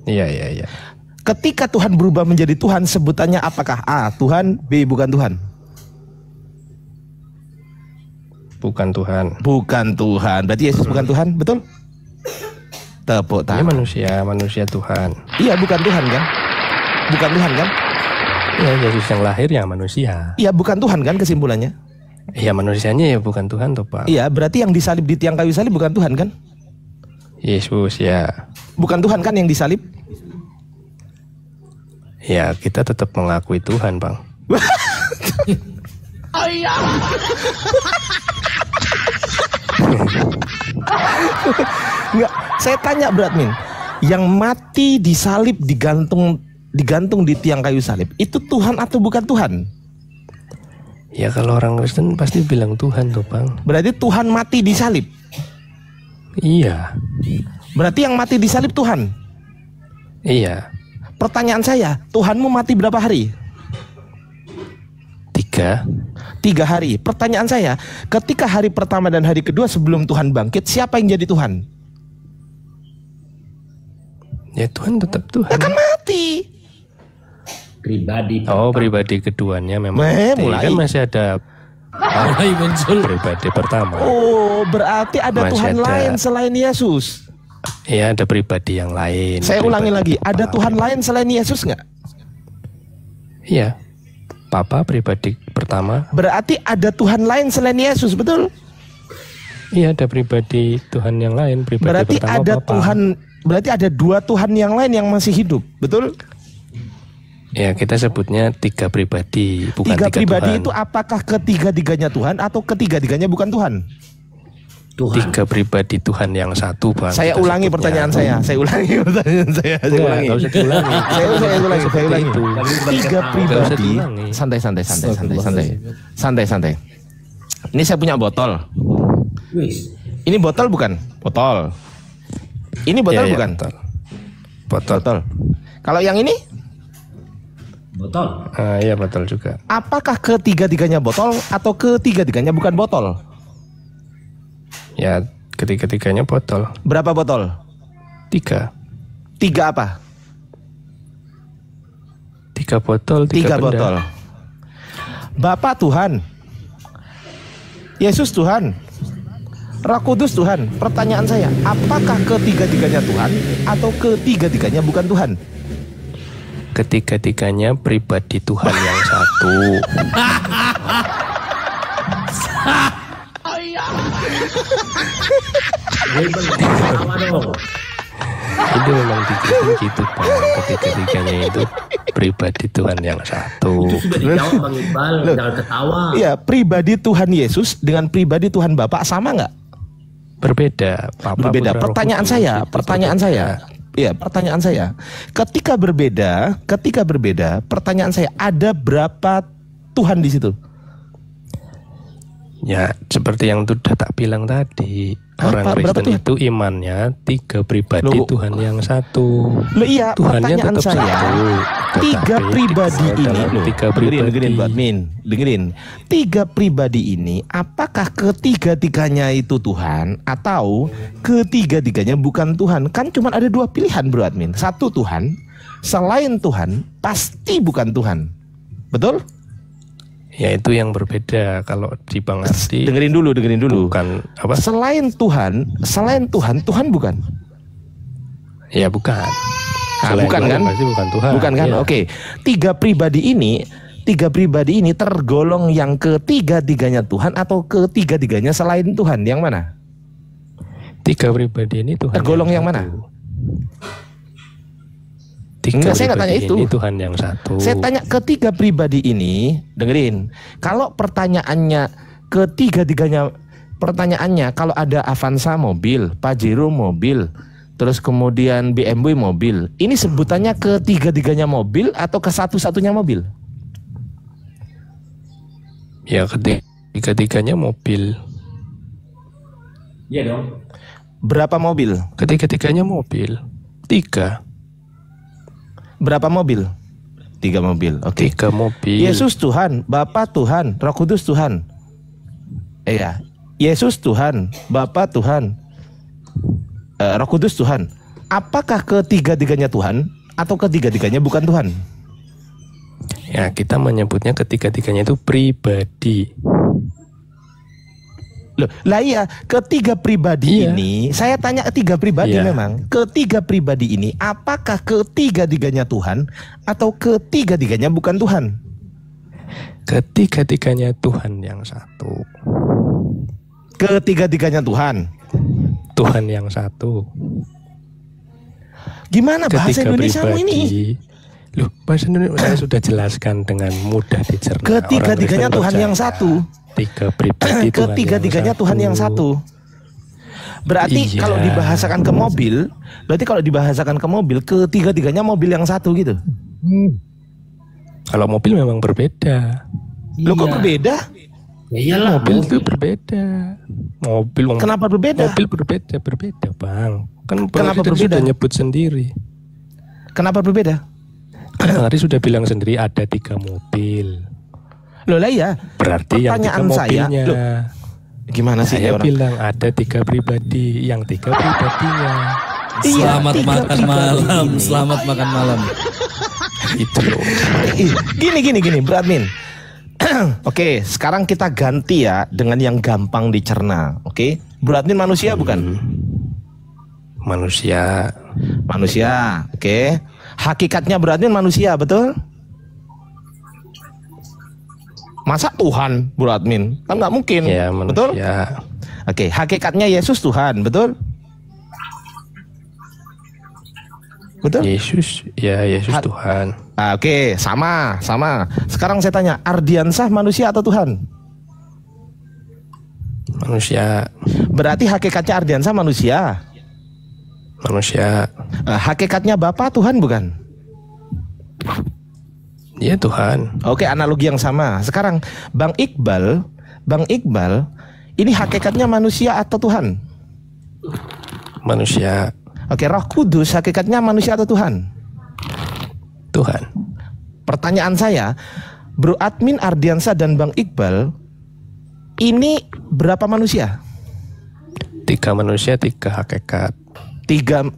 [SPEAKER 7] Iya.
[SPEAKER 1] Ketika Tuhan berubah menjadi Tuhan, sebutannya apakah A, Tuhan, B, bukan Tuhan?
[SPEAKER 7] Bukan Tuhan.
[SPEAKER 1] Bukan Tuhan. Berarti Yesus bukan Tuhan, betul? Tepuk
[SPEAKER 7] Dia
[SPEAKER 1] tangan.
[SPEAKER 7] manusia Tuhan.
[SPEAKER 1] Iya, bukan Tuhan kan? Bukan Tuhan kan?
[SPEAKER 7] Ya Yesus yang lahir ya manusia.
[SPEAKER 1] Iya, bukan Tuhan kan kesimpulannya?
[SPEAKER 7] Iya manusianya ya bukan Tuhan toh Pak.
[SPEAKER 1] Iya, berarti yang disalib di tiang kayu salib bukan Tuhan kan?
[SPEAKER 7] Yesus ya.
[SPEAKER 1] Bukan Tuhan kan yang disalib?
[SPEAKER 7] Ya kita tetap mengakui Tuhan Bang.
[SPEAKER 1] Enggak, saya tanya Bradmin, yang mati disalib digantung di tiang kayu salib, itu Tuhan atau bukan Tuhan?
[SPEAKER 7] Ya kalau orang Kristen pasti bilang Tuhan tuh Bang.
[SPEAKER 1] Berarti Tuhan mati disalib.
[SPEAKER 7] Iya.
[SPEAKER 1] Berarti yang mati disalib Tuhan.
[SPEAKER 7] Iya.
[SPEAKER 1] Pertanyaan saya, Tuhanmu mati berapa hari?
[SPEAKER 7] 3
[SPEAKER 1] hari. Pertanyaan saya, ketika hari pertama dan hari kedua sebelum Tuhan bangkit, siapa yang jadi Tuhan?
[SPEAKER 7] Ya Tuhan tetap Tuhan.
[SPEAKER 1] Ya kan mati.
[SPEAKER 4] Pribadi.
[SPEAKER 7] Oh pribadi keduanya memang.
[SPEAKER 1] Mulai.
[SPEAKER 7] Kan masih ada
[SPEAKER 3] mulai muncul.
[SPEAKER 7] pribadi pertama.
[SPEAKER 1] Oh, berarti ada
[SPEAKER 7] Masih
[SPEAKER 1] Tuhan
[SPEAKER 7] ada.
[SPEAKER 1] lain selain Yesus.
[SPEAKER 7] Ya ada pribadi yang lain.
[SPEAKER 1] Saya ulangi lagi,
[SPEAKER 7] Pribadi
[SPEAKER 1] ada
[SPEAKER 7] Papa.
[SPEAKER 1] Tuhan lain selain Yesus nggak?
[SPEAKER 7] Iya. Papa pribadi pertama.
[SPEAKER 1] Berarti ada Tuhan lain selain Yesus, betul?
[SPEAKER 7] Iya ada pribadi Tuhan yang lain. Pribadi
[SPEAKER 1] Berarti
[SPEAKER 7] pertama
[SPEAKER 1] ada
[SPEAKER 7] Papa.
[SPEAKER 1] Tuhan, berarti ada 2 Tuhan yang lain yang masih hidup, betul?
[SPEAKER 7] Ya kita sebutnya 3 pribadi, bukan
[SPEAKER 1] 3
[SPEAKER 7] 3
[SPEAKER 1] pribadi
[SPEAKER 7] Tuhan.
[SPEAKER 1] itu apakah ketiga-tiganya Tuhan atau ketiga-tiganya bukan Tuhan?
[SPEAKER 4] Tuhan.
[SPEAKER 7] 3 pribadi Tuhan yang satu Bang.
[SPEAKER 1] Saya
[SPEAKER 7] Kita
[SPEAKER 1] ulangi
[SPEAKER 7] sebutnya.
[SPEAKER 1] pertanyaan saya. Saya ulangi pertanyaan saya. Saya
[SPEAKER 7] Enggak,
[SPEAKER 1] ulangi.
[SPEAKER 7] nggak usah diulangi.
[SPEAKER 1] Saya ulangi.
[SPEAKER 7] Itu.
[SPEAKER 1] 3 pribadi.
[SPEAKER 7] diulangi.
[SPEAKER 1] Santai. Ini saya punya botol.
[SPEAKER 4] Wis.
[SPEAKER 1] Ini botol bukan? Botol. Ini botol
[SPEAKER 7] Ya, ya,
[SPEAKER 1] bukan?
[SPEAKER 7] Botol.
[SPEAKER 1] Botol. Kalau yang ini,
[SPEAKER 4] Botol.
[SPEAKER 7] Iya betul juga.
[SPEAKER 1] apakah ketiga-tiganya botol atau ketiga-tiganya bukan botol?
[SPEAKER 7] Ya ketiga-tiganya botol.
[SPEAKER 1] Berapa botol?
[SPEAKER 7] 3
[SPEAKER 1] apa?
[SPEAKER 7] 3 botol, 3
[SPEAKER 1] 3
[SPEAKER 7] benda.
[SPEAKER 1] botol. Bapa Tuhan, Yesus Tuhan, Roh Kudus Tuhan. Pertanyaan saya, apakah ketiga-tiganya Tuhan atau ketiga-tiganya bukan Tuhan?
[SPEAKER 7] ketiga-tiganya pribadi Tuhan yang satu. Itu memang dikirim gitu Bang. Ketiga-tiganya itu pribadi Tuhan yang satu.
[SPEAKER 4] Itu sudah dijawab Bang Iqbal, jangan ketawa.
[SPEAKER 1] Iya, pribadi Tuhan Yesus dengan pribadi Tuhan Bapa sama nggak?
[SPEAKER 7] Berbeda. Papa,
[SPEAKER 1] Berbeda.
[SPEAKER 7] Putra, Roh
[SPEAKER 1] Pertanyaan
[SPEAKER 7] Kudus,
[SPEAKER 1] saya,
[SPEAKER 7] itu
[SPEAKER 1] pertanyaan
[SPEAKER 7] berbeda.
[SPEAKER 1] saya. Iya, pertanyaan saya. Ketika berbeda, pertanyaan saya, ada berapa Tuhan di situ?
[SPEAKER 7] Ya, seperti yang sudah tak bilang tadi, orang
[SPEAKER 1] berapa
[SPEAKER 7] Kristen
[SPEAKER 1] Tuhan?
[SPEAKER 7] itu imannya 3 pribadi
[SPEAKER 1] Loh.
[SPEAKER 7] Tuhan yang satu.
[SPEAKER 1] Loh iya,
[SPEAKER 7] Tuhannya
[SPEAKER 1] pertanyaan
[SPEAKER 7] tetap
[SPEAKER 1] saya,
[SPEAKER 7] satu.
[SPEAKER 1] 3
[SPEAKER 7] Tetapi
[SPEAKER 1] pribadi
[SPEAKER 7] dalam
[SPEAKER 1] ini, loh,
[SPEAKER 7] 3
[SPEAKER 1] dengerin
[SPEAKER 7] pribadi.
[SPEAKER 1] Bu Admin, dengerin. 3 pribadi ini, apakah ketiga-tiganya itu Tuhan atau ketiga-tiganya bukan Tuhan? Kan cuma ada 2 pilihan Bro Admin. Satu Tuhan, selain Tuhan pasti bukan Tuhan. Betul?
[SPEAKER 7] Ya itu yang berbeda kalau di Bang Ardi.
[SPEAKER 1] Dengerin dulu.
[SPEAKER 7] Bukan apa?
[SPEAKER 1] Selain Tuhan, Tuhan bukan?
[SPEAKER 7] Ya bukan.
[SPEAKER 1] Nah,
[SPEAKER 7] Selain
[SPEAKER 1] bukan
[SPEAKER 7] Tuhan
[SPEAKER 1] kan?
[SPEAKER 7] pasti bukan Tuhan.
[SPEAKER 1] Bukan kan?
[SPEAKER 7] Ya.
[SPEAKER 1] Oke. 3 pribadi ini tergolong yang ketiga-tiganya Tuhan atau ketiga-tiganya selain Tuhan? Yang mana?
[SPEAKER 7] 3 pribadi ini Tuhan.
[SPEAKER 1] Tergolong yang
[SPEAKER 7] satu.
[SPEAKER 1] mana?
[SPEAKER 7] 3
[SPEAKER 1] Enggak, saya nggak tanya
[SPEAKER 7] pribadi
[SPEAKER 1] itu.
[SPEAKER 7] ini Tuhan yang satu.
[SPEAKER 1] Saya tanya ketiga pribadi ini, dengerin. Kalau pertanyaannya ketiga-tiganya, pertanyaannya kalau ada Avanza mobil, Pajero mobil, terus kemudian BMW mobil, ini sebutannya ketiga-tiganya mobil atau ke satu-satunya mobil?
[SPEAKER 7] Ya ketiga-tiganya mobil.
[SPEAKER 4] Iya dong.
[SPEAKER 1] Berapa mobil?
[SPEAKER 7] Ketiga-tiganya mobil. 3.
[SPEAKER 1] Berapa mobil? 3 mobil. Oke.
[SPEAKER 7] 3 mobil.
[SPEAKER 1] Yesus Tuhan, Bapa Tuhan, Roh Kudus Tuhan. Iya. Yesus Tuhan, Bapa Tuhan, Roh Kudus Tuhan. Apakah ketiga-tiganya Tuhan atau ketiga-tiganya bukan Tuhan?
[SPEAKER 7] Ya kita menyebutnya ketiga-tiganya itu pribadi.
[SPEAKER 1] Loh, lah iya, ketiga pribadi
[SPEAKER 7] Iya.
[SPEAKER 1] ini, saya tanya ketiga pribadi
[SPEAKER 7] Iya.
[SPEAKER 1] memang. Ketiga pribadi ini, apakah ketiga-tiganya Tuhan atau ketiga-tiganya bukan Tuhan?
[SPEAKER 7] Ketiga-tiganya Tuhan yang satu.
[SPEAKER 1] Ketiga-tiganya Tuhan.
[SPEAKER 7] Tuhan yang satu.
[SPEAKER 1] Gimana bahasa
[SPEAKER 7] Ketiga
[SPEAKER 1] Indonesiamu
[SPEAKER 7] pribadi.
[SPEAKER 1] ini?
[SPEAKER 7] Loh, bahasa Indonesia saya sudah jelaskan dengan mudah dicerna.
[SPEAKER 1] Ketiga-tiganya
[SPEAKER 7] Orang
[SPEAKER 1] Tuhan
[SPEAKER 7] Kristen
[SPEAKER 1] yang
[SPEAKER 7] percaya.
[SPEAKER 1] satu.
[SPEAKER 7] 3 pribadi Tuhan
[SPEAKER 1] Ketiga-tiganya
[SPEAKER 7] yang
[SPEAKER 1] Tuhan yang satu. Berarti
[SPEAKER 7] Iya.
[SPEAKER 1] kalau dibahasakan ke mobil, ketiga-tiganya mobil yang satu gitu.
[SPEAKER 7] Kalau mobil memang berbeda.
[SPEAKER 1] Loh kok berbeda?
[SPEAKER 4] Ya iyalah.
[SPEAKER 7] Mobil itu berbeda. Mobil
[SPEAKER 1] Kenapa berbeda?
[SPEAKER 7] Mobil berbeda Bang. Kan Bang
[SPEAKER 1] Kenapa
[SPEAKER 7] Ari tadi
[SPEAKER 1] berbeda?
[SPEAKER 7] sudah nyebut sendiri.
[SPEAKER 1] Kenapa berbeda?
[SPEAKER 7] Kan Bang Ari sudah bilang sendiri ada 3 mobil.
[SPEAKER 1] Loh lah ya.
[SPEAKER 7] Berarti yang 3
[SPEAKER 1] Pertanyaan saya,
[SPEAKER 7] mobilnya.
[SPEAKER 1] loh, gimana sih
[SPEAKER 7] Saya
[SPEAKER 1] orang?
[SPEAKER 7] bilang ada 3 pribadi, yang 3 pribadinya.
[SPEAKER 1] Iya,
[SPEAKER 3] Selamat
[SPEAKER 1] 3
[SPEAKER 3] makan
[SPEAKER 1] pribadi
[SPEAKER 3] malam,
[SPEAKER 1] ini.
[SPEAKER 3] selamat makan malam.
[SPEAKER 7] Itu loh.
[SPEAKER 1] Gini, Bro Admin. Oke, sekarang kita ganti ya dengan yang gampang dicerna. Oke, Bro Admin manusia bukan?
[SPEAKER 7] Manusia.
[SPEAKER 1] Manusia. Oke. Hakikatnya Bro Admin manusia, betul? Masa Tuhan, Bro Admin? Kan nggak mungkin.
[SPEAKER 7] Ya
[SPEAKER 1] Betul?
[SPEAKER 7] manusia.
[SPEAKER 1] Oke, hakikatnya Yesus Tuhan, betul? Betul?
[SPEAKER 7] Yesus Tuhan.
[SPEAKER 1] Oke, sama. Sekarang saya tanya, Ardiansah manusia atau Tuhan?
[SPEAKER 7] Manusia.
[SPEAKER 1] Berarti hakikatnya Ardiansah manusia.
[SPEAKER 7] Manusia.
[SPEAKER 1] Hakikatnya Bapa Tuhan bukan?
[SPEAKER 7] Ya Tuhan.
[SPEAKER 1] Oke, analogi yang sama. Sekarang Bang Iqbal, ini hakikatnya manusia atau Tuhan?
[SPEAKER 7] Manusia.
[SPEAKER 1] Oke, Roh Kudus hakikatnya manusia atau Tuhan?
[SPEAKER 7] Tuhan.
[SPEAKER 1] Pertanyaan saya, Bro Admin Ardiansah dan Bang Iqbal, ini berapa manusia?
[SPEAKER 7] 3 manusia, 3 hakikat.
[SPEAKER 1] 3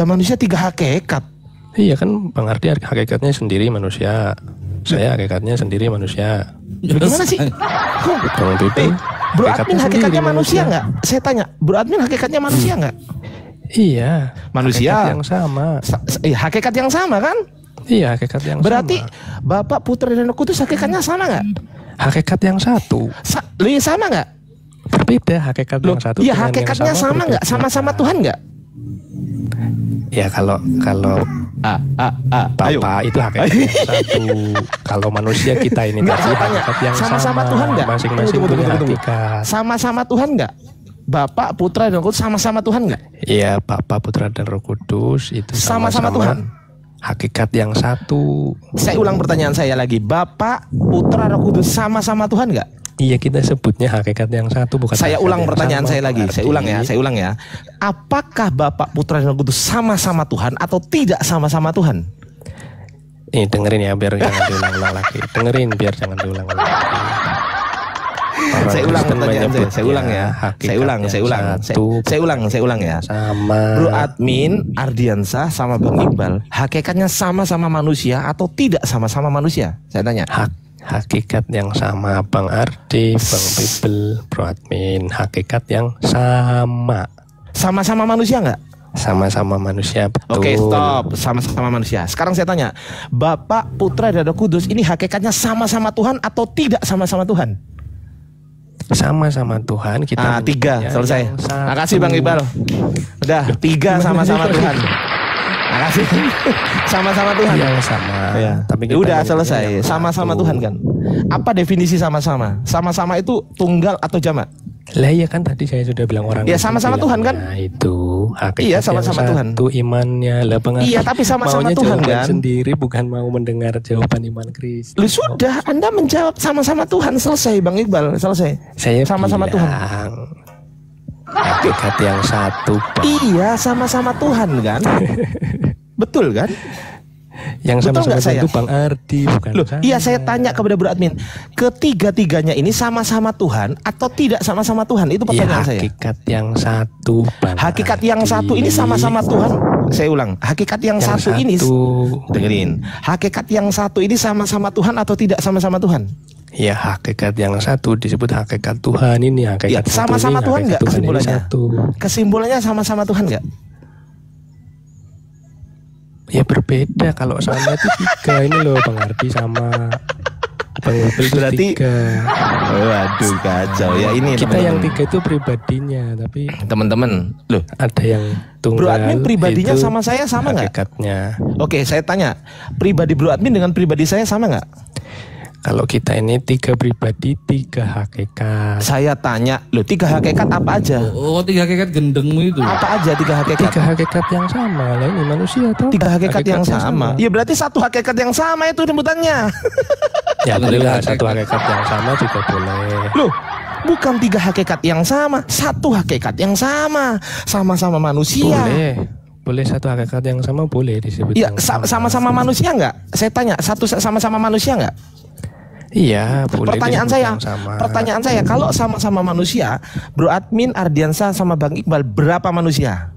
[SPEAKER 1] manusia, 3 hakikat.
[SPEAKER 7] Iya kan Bang Ardi hakikatnya sendiri manusia. Saya hakikatnya sendiri manusia.
[SPEAKER 1] Gimana sih?
[SPEAKER 7] Bang Bibi.
[SPEAKER 1] Bro Admin hakikatnya manusia nggak? Saya tanya, Bro Admin hakikatnya manusia nggak?
[SPEAKER 7] Iya.
[SPEAKER 1] Manusia.
[SPEAKER 7] Hakikat yang sama.
[SPEAKER 1] Hakikat yang sama kan?
[SPEAKER 7] Iya, hakikat yang
[SPEAKER 1] Berarti
[SPEAKER 7] sama.
[SPEAKER 1] Bapa, Putra dan Roh Kudus hakikatnya sama nggak?
[SPEAKER 7] Hakikat yang satu.
[SPEAKER 1] Iya sama nggak?
[SPEAKER 7] Berbeda hakikat
[SPEAKER 1] Loh,
[SPEAKER 7] yang satu.
[SPEAKER 1] iya
[SPEAKER 7] dengan
[SPEAKER 1] hakikatnya
[SPEAKER 7] yang
[SPEAKER 1] sama nggak?
[SPEAKER 7] berbeda.
[SPEAKER 1] Sama-sama Tuhan nggak?
[SPEAKER 7] Ya kalau
[SPEAKER 1] Ayo.
[SPEAKER 7] Bapak itu hakikat yang satu. Kalau manusia kita ini
[SPEAKER 1] Nggak,
[SPEAKER 7] tadi
[SPEAKER 1] saya tanya,
[SPEAKER 7] hakikat yang
[SPEAKER 1] sama-sama
[SPEAKER 7] sama.
[SPEAKER 1] Tuhan nggak?
[SPEAKER 7] Masing-masing
[SPEAKER 1] Tunggu.
[SPEAKER 7] punya hakikat.
[SPEAKER 1] Sama-sama Tuhan nggak? Bapak, Putra dan Roh Kudus sama-sama Tuhan nggak?
[SPEAKER 7] Iya, Bapa, Putra dan Roh Kudus itu
[SPEAKER 1] Sama-sama Tuhan.
[SPEAKER 7] Hakikat yang satu.
[SPEAKER 1] Saya ulang pertanyaan saya lagi. Bapak, Putra, Roh Kudus sama-sama Tuhan nggak?
[SPEAKER 7] Iya, kita sebutnya hakikat yang satu, bukan.
[SPEAKER 1] Saya
[SPEAKER 7] hakikat
[SPEAKER 1] ulang
[SPEAKER 7] yang
[SPEAKER 1] pertanyaan
[SPEAKER 7] sama,
[SPEAKER 1] saya lagi.
[SPEAKER 7] berarti.
[SPEAKER 1] Saya ulang ya. Apakah Bapak, Putra dan Roh Kudus sama-sama Tuhan atau tidak sama-sama Tuhan?
[SPEAKER 7] Nih dengerin ya biar jangan diulang-ulang lagi. Dengerin biar jangan diulang-ulang lagi. Orang
[SPEAKER 1] Saya ulang
[SPEAKER 7] Kristen
[SPEAKER 1] pertanyaan
[SPEAKER 7] menyebutnya
[SPEAKER 1] saya ulang ya.
[SPEAKER 7] hakikat
[SPEAKER 1] Saya ulang.
[SPEAKER 7] yang satu,
[SPEAKER 1] Saya ulang ya.
[SPEAKER 7] sama.
[SPEAKER 1] Bro Admin, Ardiansa sama Bang Iqbal, hakikatnya sama-sama manusia atau tidak sama-sama manusia? Saya tanya.
[SPEAKER 7] Hakikat yang sama, Bang Ardi, Bang Bibel, Bro Admin. Hakikat yang sama.
[SPEAKER 1] Sama-sama manusia nggak?
[SPEAKER 7] Sama-sama manusia, betul.
[SPEAKER 1] Oke, stop. Sama-sama manusia. Sekarang saya tanya, Bapak, Putra dan Roh Kudus ini hakikatnya sama-sama Tuhan atau tidak sama-sama Tuhan?
[SPEAKER 7] Sama-sama Tuhan kita.
[SPEAKER 1] Tiga, selesai.
[SPEAKER 7] yang satu.
[SPEAKER 1] Makasih Bang Iqbal. Udah, tiga sama-sama Tuhan. Makasih. Sama-sama Tuhan.
[SPEAKER 7] Yang sama.
[SPEAKER 1] Ya.
[SPEAKER 7] Tapi kita
[SPEAKER 1] Udah
[SPEAKER 7] menyebutnya
[SPEAKER 1] selesai.
[SPEAKER 7] yang
[SPEAKER 1] Sama-sama
[SPEAKER 7] satu.
[SPEAKER 1] Tuhan kan. Apa definisi sama-sama? Sama-sama itu tunggal atau jamak?
[SPEAKER 7] Lah iya kan tadi saya sudah bilang orang.
[SPEAKER 1] Ya, sama-sama Tuhan kan?
[SPEAKER 7] Nah, itu hakikat
[SPEAKER 1] Iya, sama-sama
[SPEAKER 7] yang
[SPEAKER 1] Tuhan.
[SPEAKER 7] satu imannya lah Bang Ardi.
[SPEAKER 1] Iya, tapi sama-sama
[SPEAKER 7] maunya
[SPEAKER 1] Tuhan
[SPEAKER 7] jawaban
[SPEAKER 1] kan?
[SPEAKER 7] sendiri bukan mau mendengar jawaban iman Kristus.
[SPEAKER 1] Lu sudah, Anda menjawab sama-sama Tuhan. Selesai Bang Iqbal, selesai.
[SPEAKER 7] Saya
[SPEAKER 1] sama-sama
[SPEAKER 7] bilang,
[SPEAKER 1] Tuhan.
[SPEAKER 7] hakikat yang satu, Bang.
[SPEAKER 1] Iya, sama-sama Tuhan kan? Betul kan?
[SPEAKER 7] Yang
[SPEAKER 1] Betul
[SPEAKER 7] sama-sama
[SPEAKER 1] nggak saya?
[SPEAKER 7] itu Bang Ardi bukan
[SPEAKER 1] Loh,
[SPEAKER 7] saya.
[SPEAKER 1] iya saya tanya kepada Bro Admin, ketiga-tiganya ini sama-sama Tuhan atau tidak sama-sama Tuhan? Itu
[SPEAKER 7] Ya,
[SPEAKER 1] pertanyaan saya.
[SPEAKER 7] hakikat yang satu, Bang
[SPEAKER 1] Hakikat
[SPEAKER 7] Ardi.
[SPEAKER 1] yang satu ini sama-sama Tuhan. Saya ulang, hakikat yang satu ini dengerin. Hakikat yang satu ini sama-sama Tuhan atau tidak sama-sama Tuhan?
[SPEAKER 7] Ya, hakikat yang satu disebut hakikat Tuhan ini. Hakikat
[SPEAKER 1] Ya,
[SPEAKER 7] satu
[SPEAKER 1] sama-sama
[SPEAKER 7] ini,
[SPEAKER 1] Tuhan
[SPEAKER 7] hakikat
[SPEAKER 1] nggak
[SPEAKER 7] Tuhan ini
[SPEAKER 1] kesimpulannya?
[SPEAKER 7] satu.
[SPEAKER 1] Kesimpulannya sama-sama Tuhan nggak?
[SPEAKER 7] Ya berbeda, kalau sama itu tiga ini loh Bang Ardi sama Bang Bibel itu
[SPEAKER 1] Berarti
[SPEAKER 7] tiga.
[SPEAKER 1] Waduh kacau ya ini
[SPEAKER 7] Kita yang
[SPEAKER 1] teman-teman.
[SPEAKER 7] tiga itu pribadinya, tapi
[SPEAKER 1] Teman-teman, loh,
[SPEAKER 7] ada yang
[SPEAKER 1] Bro
[SPEAKER 7] tunggal.
[SPEAKER 1] Admin pribadinya
[SPEAKER 7] itu
[SPEAKER 1] sama saya sama nggak?
[SPEAKER 7] hakikatnya.
[SPEAKER 1] Oke, saya tanya, pribadi Bro Admin dengan pribadi saya sama nggak?
[SPEAKER 7] Kalau kita ini tiga pribadi, tiga hakikat.
[SPEAKER 1] Saya tanya, loh tiga hakikat apa aja?
[SPEAKER 3] Oh, tiga hakikat gendengmu itu.
[SPEAKER 1] Apa aja tiga hakikat?
[SPEAKER 7] Tiga hakikat yang sama lah, ini manusia tuh.
[SPEAKER 1] Tiga hakikat yang sama. Ya berarti satu hakikat yang sama itu sebutannya.
[SPEAKER 7] Ya boleh lah,
[SPEAKER 3] Tiga
[SPEAKER 7] satu hakikat yang sama juga boleh.
[SPEAKER 1] Loh, bukan tiga hakikat yang sama, satu hakikat yang sama, sama-sama manusia.
[SPEAKER 7] Boleh satu hakikat yang sama boleh disebut.
[SPEAKER 1] Iya,
[SPEAKER 7] yang sama.
[SPEAKER 1] sama-sama manusia nggak? Saya tanya, satu sama-sama manusia nggak?
[SPEAKER 7] Iya, boleh.
[SPEAKER 1] Pertanyaan
[SPEAKER 7] disebut
[SPEAKER 1] saya,
[SPEAKER 7] yang sama.
[SPEAKER 1] pertanyaan saya, kalau sama-sama manusia, Bro Admin, Ardiansa sama Bang Iqbal berapa manusia?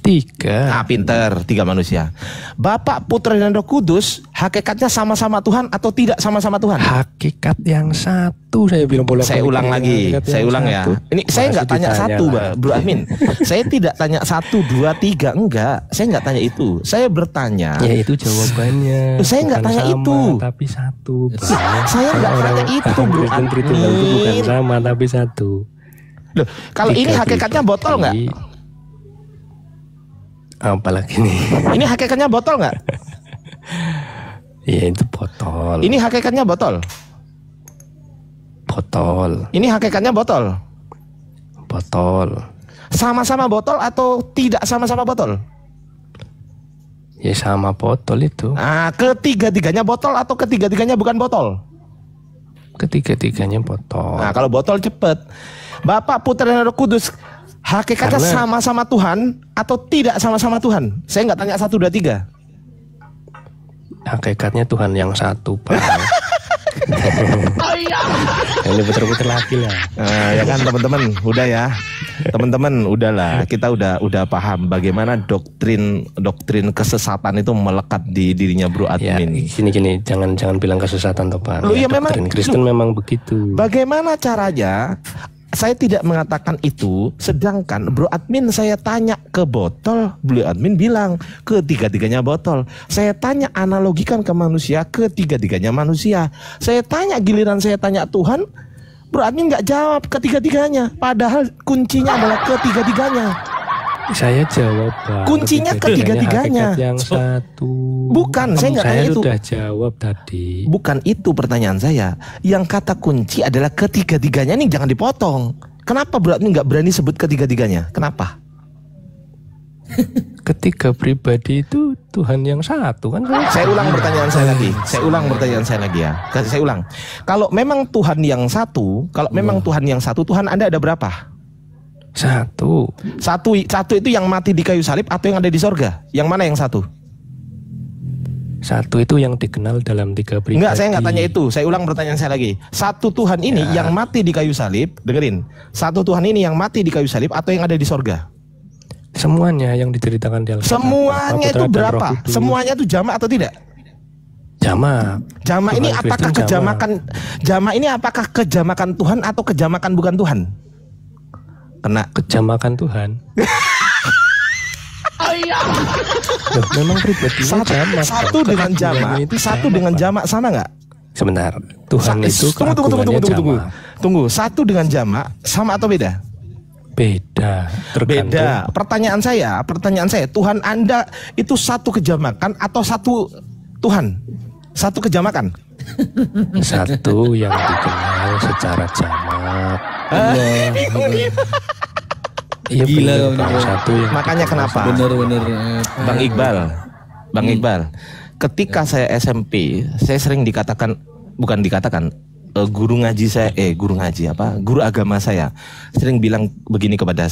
[SPEAKER 7] Tiga.
[SPEAKER 1] Pinter, tiga manusia. Bapak, Putra dan Roh Kudus hakikatnya sama-sama Tuhan atau tidak sama-sama Tuhan?
[SPEAKER 7] Hakikat yang satu saya bilang boleh.
[SPEAKER 1] Saya ulang lagi, saya ulang ya. Ini saya nggak tanya satu, Bro Admin. Saya tidak tanya satu, dua, tiga, enggak. Saya nggak tanya itu. Saya bertanya.
[SPEAKER 7] Ya itu jawabannya.
[SPEAKER 1] Saya nggak
[SPEAKER 7] Bukan
[SPEAKER 1] tanya
[SPEAKER 7] sama,
[SPEAKER 1] itu.
[SPEAKER 7] Tapi satu.
[SPEAKER 1] Saya nggak tanya itu, Bro
[SPEAKER 7] Kristen Tritunggal itu bukan
[SPEAKER 1] Admin.
[SPEAKER 7] sama tapi satu.
[SPEAKER 1] Loh, kalau ini
[SPEAKER 7] Tiga
[SPEAKER 1] hakikatnya
[SPEAKER 7] pribadi.
[SPEAKER 1] botol nggak?
[SPEAKER 7] Apalagi nih?
[SPEAKER 1] Ini hakikatnya botol nggak?
[SPEAKER 7] Ya itu botol.
[SPEAKER 1] Ini hakikatnya botol.
[SPEAKER 7] Botol.
[SPEAKER 1] Ini hakikatnya botol.
[SPEAKER 7] Botol.
[SPEAKER 1] Sama-sama botol atau tidak sama-sama botol?
[SPEAKER 7] Ya sama botol itu.
[SPEAKER 1] Ketiga-tiganya botol atau ketiga-tiganya bukan botol?
[SPEAKER 7] Ketiga-tiganya botol.
[SPEAKER 1] Nah, kalau botol cepet. Bapak, Putra dan Roh Kudus hakikatnya
[SPEAKER 7] Karena-
[SPEAKER 1] sama-sama Tuhan atau tidak sama-sama Tuhan? Saya nggak tanya 1, 2, 3.
[SPEAKER 7] Hakikatnya Tuhan yang satu, Pak. Ini puter-puter lagi lah.
[SPEAKER 1] Ya kan teman-teman, udah ya. Teman-teman, udahlah. Kita udah paham bagaimana doktrin kesesatan itu melekat di dirinya Bro
[SPEAKER 7] Ya,
[SPEAKER 1] Admin.
[SPEAKER 7] gini, jangan bilang kesesatan toh Pak.
[SPEAKER 1] Loh, ya memang-
[SPEAKER 7] doktrin Kristen memang begitu.
[SPEAKER 1] Bagaimana caranya Saya tidak mengatakan itu, sedangkan Bro Admin saya tanya ke botol, Bro Admin bilang ketiga-tiganya botol. Saya tanya analogikan ke manusia, ketiga-tiganya manusia. Saya tanya giliran saya tanya Tuhan, Bro Admin nggak jawab ketiga-tiganya. Padahal kuncinya adalah ketiga-tiganya.
[SPEAKER 7] Saya jawab Bang.
[SPEAKER 1] Kuncinya ketiga-tiganya.
[SPEAKER 7] Yang satu.
[SPEAKER 1] Bukan, saya nggak tanya itu.
[SPEAKER 7] Saya sudah jawab tadi.
[SPEAKER 1] Bukan itu pertanyaan saya. Yang kata kunci adalah ketiga-tiganya. Nih jangan dipotong. Kenapa berarti nggak berani sebut ketiga-tiganya? Kenapa?
[SPEAKER 7] Ketiga pribadi itu Tuhan yang satu kan?
[SPEAKER 1] Saya ulang pertanyaan saya lagi. Ya. Saya ulang. Kalau memang Tuhan yang satu, Tuhan Anda ada berapa?
[SPEAKER 7] Satu
[SPEAKER 1] itu yang mati di kayu salib atau yang ada di sorga? Yang mana yang satu?
[SPEAKER 7] Satu itu yang dikenal dalam tiga pribadi.
[SPEAKER 1] Enggak, saya nggak tanya itu. Saya ulang pertanyaan saya lagi. Satu Tuhan ini yang mati di kayu salib, dengerin. Satu Tuhan ini yang mati di kayu salib atau yang ada di sorga?
[SPEAKER 7] Semuanya yang diceritakan di Alkitab.
[SPEAKER 1] Semuanya itu berapa? Semuanya itu jamak atau tidak?
[SPEAKER 7] Jamak.
[SPEAKER 1] Jamak ini apakah kejamakan? Jamak ini apakah kejamakan Tuhan atau kejamakan bukan Tuhan? Kena
[SPEAKER 7] kejamakan Tuhan. Loh, memang pribadi
[SPEAKER 1] satu dengan jamak. Satu dengan jamak sama nggak?
[SPEAKER 7] Sebentar. Tuhan itu
[SPEAKER 1] tunggu. Satu dengan jamak sama atau beda?
[SPEAKER 7] Beda.
[SPEAKER 1] Beda. Pertanyaan saya, Tuhan Anda itu satu kejamakan atau satu Tuhan? Satu kejamakan.
[SPEAKER 7] Satu yang dikenal secara jamak. Iya gila satu yang
[SPEAKER 1] makanya kenapa?
[SPEAKER 3] Bener.
[SPEAKER 1] Bang Iqbal. Ketika saya SMP, saya sering guru agama saya sering bilang begini kepada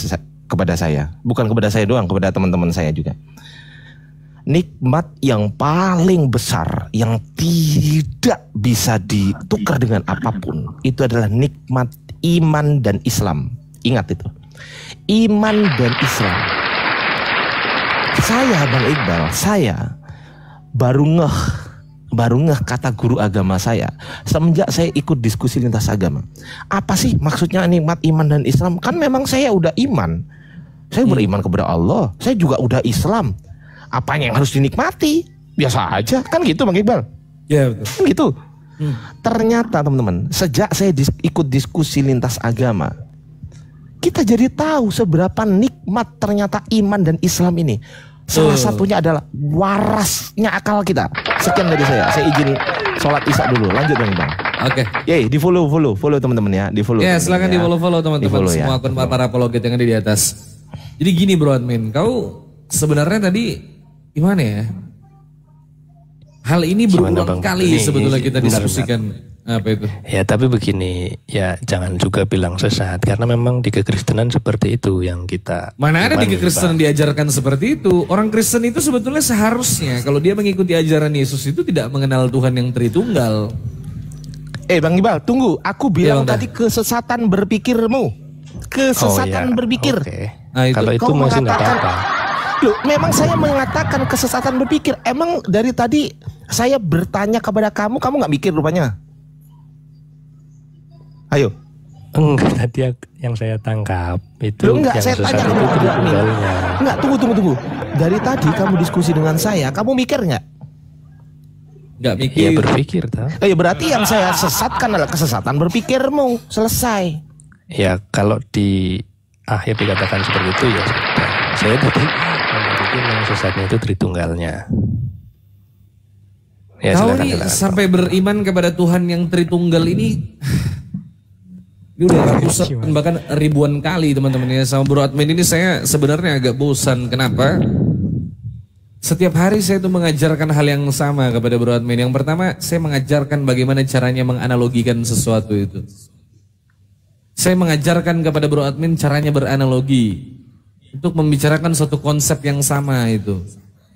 [SPEAKER 1] saya, bukan kepada saya doang, kepada teman-teman saya juga. Nikmat yang paling besar yang tidak bisa ditukar dengan apapun itu adalah nikmat iman dan Islam. Ingat itu, iman dan Islam. Saya Bang Iqbal, saya baru ngeh kata guru agama saya semenjak saya ikut diskusi lintas agama. Apa sih maksudnya nikmat iman dan Islam? Kan memang saya udah iman, saya beriman kepada Allah, saya juga udah Islam. Apanya yang harus dinikmati? Biasa aja, kan gitu Bang Iqbal?
[SPEAKER 3] Ya betul.
[SPEAKER 1] Kan gitu. Ternyata teman-teman, sejak saya ikut diskusi lintas agama, kita jadi tahu seberapa nikmat ternyata iman dan Islam ini. Salah satunya adalah warasnya akal kita. Sekian dari saya izin sholat isya dulu. Lanjut Bang Bang.
[SPEAKER 3] Oke.
[SPEAKER 1] Yeay, di follow teman-teman ya, di follow.
[SPEAKER 3] Ya silakan di follow teman-teman semua akun para apologet yang ada di atas. Jadi gini Bro Admin, kau sebenarnya tadi gimana ya? Hal ini berulang kali sebetulnya kita diskusikan. Apa itu?
[SPEAKER 7] Ya tapi begini, ya jangan juga bilang sesat karena memang di kekristenan seperti itu yang kita.
[SPEAKER 3] Mana ada di kekristenan diajarkan seperti itu? Orang Kristen itu sebetulnya seharusnya kalau dia mengikuti ajaran Yesus itu tidak mengenal Tuhan yang Tritunggal.
[SPEAKER 1] Bang Iqbal, tunggu. Aku bilang tadi kesesatan berpikirmu. Kesesatan berpikir.
[SPEAKER 7] Okay. Nah, kalau itu masih nggak apa-apa.
[SPEAKER 1] Loh, memang saya mengatakan kesesatan berpikir. Emang dari tadi saya bertanya kepada kamu nggak mikir rupanya? Ayo.
[SPEAKER 7] Enggak, tadi yang saya tangkap itu.
[SPEAKER 1] Loh, enggak,
[SPEAKER 7] yang
[SPEAKER 1] saya tanya
[SPEAKER 7] itu tritunggalnya.
[SPEAKER 1] Enggak, tunggu. Dari tadi kamu diskusi dengan saya, kamu mikir nggak?
[SPEAKER 3] Nggak mikir.
[SPEAKER 7] Ya berpikir tau.
[SPEAKER 1] Ya berarti yang saya sesatkan adalah kesesatan berpikirmu. Selesai.
[SPEAKER 7] Ya kalau di akhir dikatakan seperti itu ya sudah. Saya tadi berpikir yang sesatnya itu Tritunggalnya. Ya,
[SPEAKER 3] kau nih sampai beriman kepada Tuhan yang Tritunggal ini udah ratusan bahkan ribuan kali teman-teman ya. Sama Bro Admin ini saya sebenarnya agak bosan. Kenapa? Setiap hari saya itu mengajarkan hal yang sama kepada Bro Admin. Yang pertama saya mengajarkan bagaimana caranya menganalogikan sesuatu itu. Saya mengajarkan kepada Bro Admin caranya beranalogi untuk membicarakan suatu konsep yang sama itu.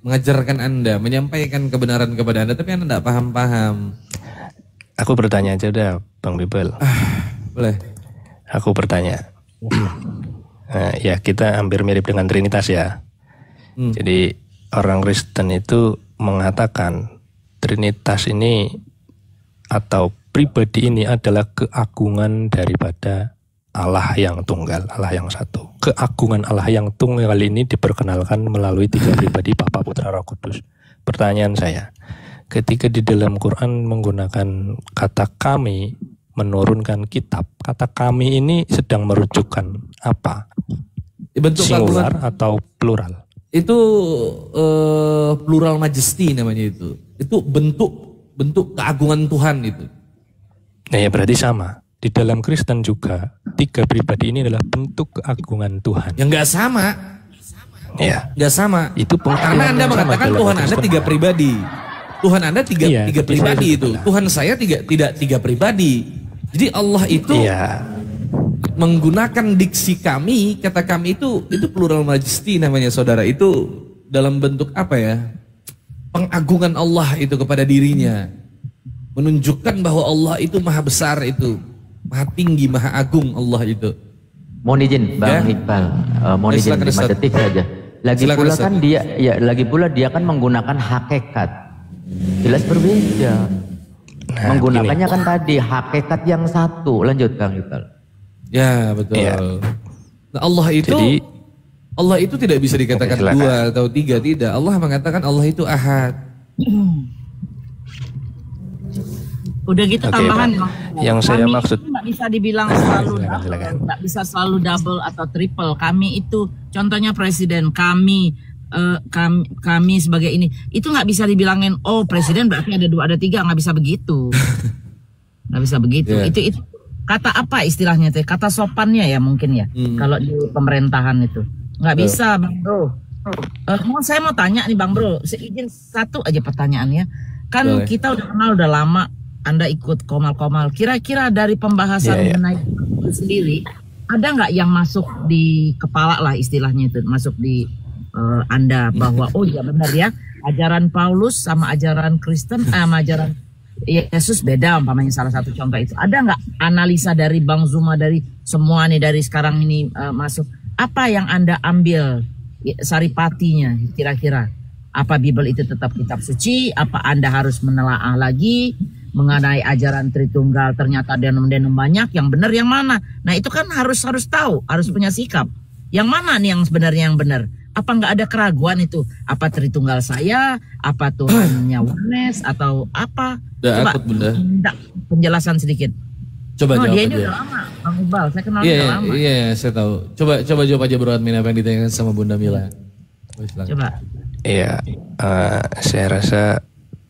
[SPEAKER 3] Mengajarkan Anda, menyampaikan kebenaran kepada Anda, tapi Anda tidak paham-paham.
[SPEAKER 7] Aku bertanya aja udah Bang Bibel.
[SPEAKER 3] Boleh.
[SPEAKER 7] Aku bertanya. Nah, ya kita hampir mirip dengan Trinitas ya. Jadi orang Kristen itu mengatakan Trinitas ini atau pribadi ini adalah keagungan daripada Allah yang tunggal, Allah yang satu. Keagungan Allah yang tunggal ini diperkenalkan melalui 3 pribadi, Bapa, Putra, Roh Kudus. Pertanyaan saya, ketika di dalam Quran menggunakan kata kami menurunkan kitab, kata kami ini sedang merujukkan apa?
[SPEAKER 3] Bentuk
[SPEAKER 7] Singular
[SPEAKER 3] keagungan
[SPEAKER 7] atau plural?
[SPEAKER 3] itu plural majesty namanya itu. Itu bentuk keagungan Tuhan itu.
[SPEAKER 7] Nah ya berarti sama. Di dalam Kristen juga 3 pribadi ini adalah bentuk keagungan Tuhan.
[SPEAKER 3] Yang nggak sama.
[SPEAKER 7] Ya.
[SPEAKER 3] Nggak sama.
[SPEAKER 7] Itu
[SPEAKER 3] karena Anda mengatakan Tuhan Anda 3 pribadi. Tuhan Anda tiga pribadi itu. Tuhan saya tidak 3 pribadi. Jadi Allah itu menggunakan diksi kami, kata kami itu plural majesty namanya saudara. Itu dalam bentuk apa ya? Pengagungan Allah itu kepada dirinya. Menunjukkan bahwa Allah itu maha besar itu. Maha tinggi, maha agung Allah itu.
[SPEAKER 6] Mohon izin Bang Iqbal, mohon izin 5 detik saja. Lagi pula dia kan menggunakan hakikat. Jelas berbeda. Menggunakannya kan tadi hakikat yang satu. Lanjut Bang Iqbal.
[SPEAKER 3] Ya betul. Ya. Nah, Allah itu tidak bisa dikatakan 2 atau 3, tidak. Allah mengatakan Allah itu ahad.
[SPEAKER 8] Udah gitu tambahan
[SPEAKER 7] yang saya maksud
[SPEAKER 8] nggak bisa dibilang selalu nggak bisa selalu double atau triple. Kami itu contohnya presiden, kami sebagai ini itu nggak bisa dibilangin oh presiden berarti ada 2 ada 3, nggak bisa begitu. Nggak bisa begitu. Itu kata apa istilahnya tuh? Kata sopannya ya mungkin ya. Kalau di pemerintahan itu nggak bisa Bang Bro. Saya mau tanya nih Bang Bro, seizin satu aja pertanyaannya. Kan kita udah kenal udah lama. Anda ikut komal-komal. Kira-kira dari pembahasan mengenai itu sendiri, ada nggak yang masuk di kepala lah istilahnya itu, masuk di Anda bahwa oh ya benar ya, ajaran Paulus sama ajaran Kristen, sama ajaran Yesus beda umpamanya salah satu contoh itu. Ada nggak analisa dari Bang Zuma dari semua nih dari sekarang ini masuk? Apa yang Anda ambil saripatinya kira-kira? Apa Bible itu tetap kitab suci? Apa Anda harus menelaah lagi? Mengenai ajaran Tritunggal ternyata denom-denom banyak, yang benar yang mana? Nah itu kan harus tahu, harus punya sikap. Yang mana nih yang sebenarnya yang benar? Apa nggak ada keraguan itu? Apa Tritunggal saya? Apa Tuhannya Yohanes? Atau apa? Coba minta penjelasan sedikit.
[SPEAKER 3] Coba jawab
[SPEAKER 8] dia
[SPEAKER 3] aja.
[SPEAKER 8] Ini udah lama, Bang Iqbal. Saya kenal udah lama.
[SPEAKER 3] Iya, saya tahu. Coba jawab aja Bro Admin apa yang ditanyakan sama Bunda Mila.
[SPEAKER 8] Coba.
[SPEAKER 7] Iya, saya rasa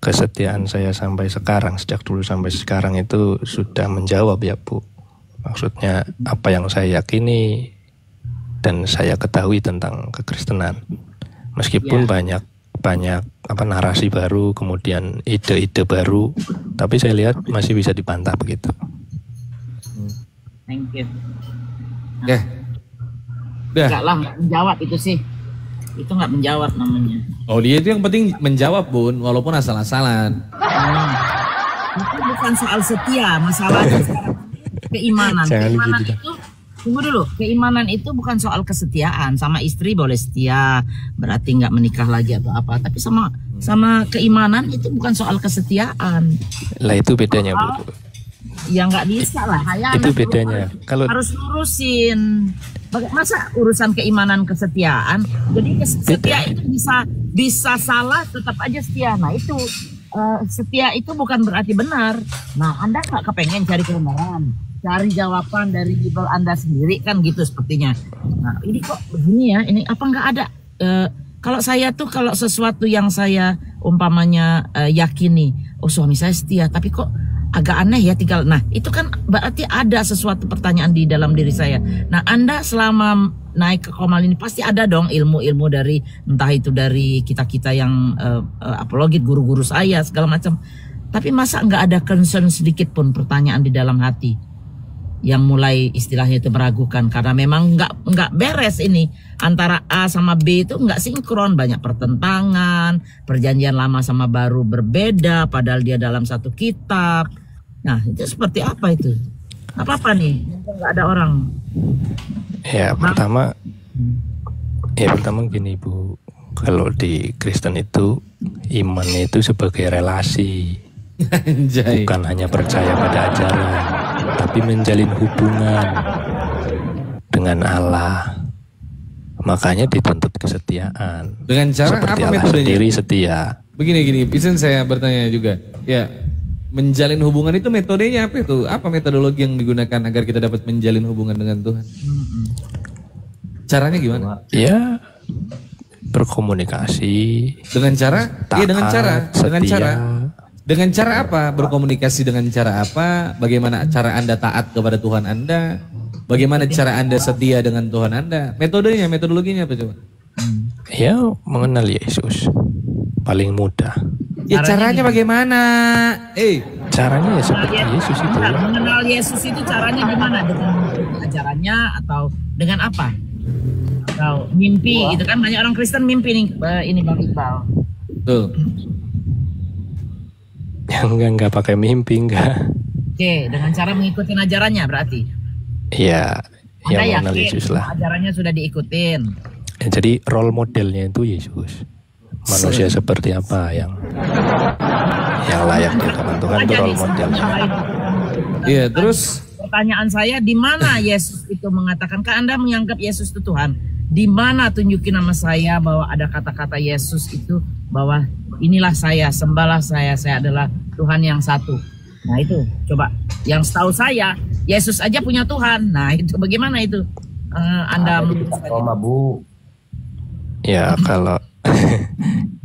[SPEAKER 7] kesetiaan saya sampai sekarang, sejak dulu sampai sekarang itu sudah menjawab ya Bu. Maksudnya apa yang saya yakini dan saya ketahui tentang kekristenan. Meskipun banyak narasi baru, kemudian ide-ide baru, tapi saya lihat masih bisa dibantah begitu.
[SPEAKER 8] Thank you.
[SPEAKER 3] Enggak
[SPEAKER 8] lah, menjawab itu sih. Itu nggak menjawab namanya.
[SPEAKER 3] Oh dia itu yang penting menjawab Bun, walaupun asal-asalan.
[SPEAKER 8] Itu bukan soal setia, masalahnya keimanan. Keimanan itu, tunggu dulu, keimanan itu bukan soal kesetiaan. Sama istri boleh setia, berarti nggak menikah lagi atau apa. Tapi sama keimanan itu bukan soal kesetiaan.
[SPEAKER 7] Lah itu bedanya Bu.
[SPEAKER 8] Ya nggak bisa lah.
[SPEAKER 7] Itu bedanya.
[SPEAKER 8] Kalau harus lurusin. Masa urusan keimanan kesetiaan, jadi setia itu bisa salah tetap aja setia. Nah itu setia itu bukan berarti benar. Nah Anda nggak kepengen cari kebenaran, cari jawaban dari Bible Anda sendiri kan gitu sepertinya. Nah ini kok begini ya, ini apa nggak ada? Kalau saya tuh kalau sesuatu yang saya umpamanya yakini, oh suami saya setia, tapi kok agak aneh ya tinggal. Nah itu kan berarti ada sesuatu pertanyaan di dalam diri saya. Nah Anda selama naik ke Komal ini pasti ada dong ilmu-ilmu dari entah itu dari kita-kita yang apologit, guru-guru saya segala macam. Tapi masa nggak ada concern sedikit pun pertanyaan di dalam hati yang mulai istilahnya itu meragukan karena memang nggak beres ini antara A sama B itu nggak sinkron, banyak pertentangan, perjanjian lama sama baru berbeda padahal dia dalam satu kitab. Nah itu seperti apa itu? Apa nih? Nggak ada orang.
[SPEAKER 7] Ya pertama gini Bu, kalau di Kristen itu iman itu sebagai relasi, bukan hanya percaya pada ajaran, tapi menjalin hubungan. dengan Allah. Makanya dituntut kesetiaan.
[SPEAKER 3] Dengan cara
[SPEAKER 7] seperti
[SPEAKER 3] apa
[SPEAKER 7] Allah
[SPEAKER 3] metodenya?
[SPEAKER 7] sendiri setia.
[SPEAKER 3] Begini, izin saya bertanya juga. Ya, menjalin hubungan itu metodenya apa itu? Apa metodologi yang digunakan agar kita dapat menjalin hubungan dengan Tuhan? Caranya gimana?
[SPEAKER 7] Ya, berkomunikasi.
[SPEAKER 3] Dengan cara? Iya, dengan cara. Dengan
[SPEAKER 7] setia.
[SPEAKER 3] cara. Dengan cara apa? Berkomunikasi dengan cara apa? Bagaimana cara Anda taat kepada Tuhan Anda? Bagaimana cara Anda setia dengan Tuhan Anda? Metodenya, metodologinya apa coba?
[SPEAKER 7] Ya, mengenal Yesus. Paling mudah.
[SPEAKER 3] Ya caranya bagaimana?
[SPEAKER 7] Caranya ya seperti Yesus itu.
[SPEAKER 8] Bentar, mengenal Yesus itu caranya gimana? Dengan ajarannya atau dengan apa? Atau mimpi gitu kan? Banyak orang Kristen mimpi nih, ini Bang Iqbal.
[SPEAKER 3] Betul.
[SPEAKER 7] Enggak pakai mimpi, enggak.
[SPEAKER 8] Oke, dengan cara mengikuti ajarannya berarti.
[SPEAKER 7] Ya,
[SPEAKER 8] Anda
[SPEAKER 7] yang mengenal
[SPEAKER 8] yakin
[SPEAKER 7] Yesus lah.
[SPEAKER 8] ajarannya sudah diikutin.
[SPEAKER 7] Ya, jadi role modelnya itu Yesus. Manusia seperti apa yang layak di hadapan Tuhan itu role modelnya.
[SPEAKER 3] Iya, terus
[SPEAKER 8] pertanyaan saya, di mana Yesus itu mengatakan, kan Anda menganggap Yesus itu Tuhan, di mana tunjukin nama saya bahwa ada kata-kata Yesus itu bahwa inilah saya, sembahlah saya adalah Tuhan yang satu. Nah itu, coba, yang setahu saya Yesus aja punya Tuhan. Nah itu bagaimana itu? Anda
[SPEAKER 4] Bu.
[SPEAKER 7] Ya kalau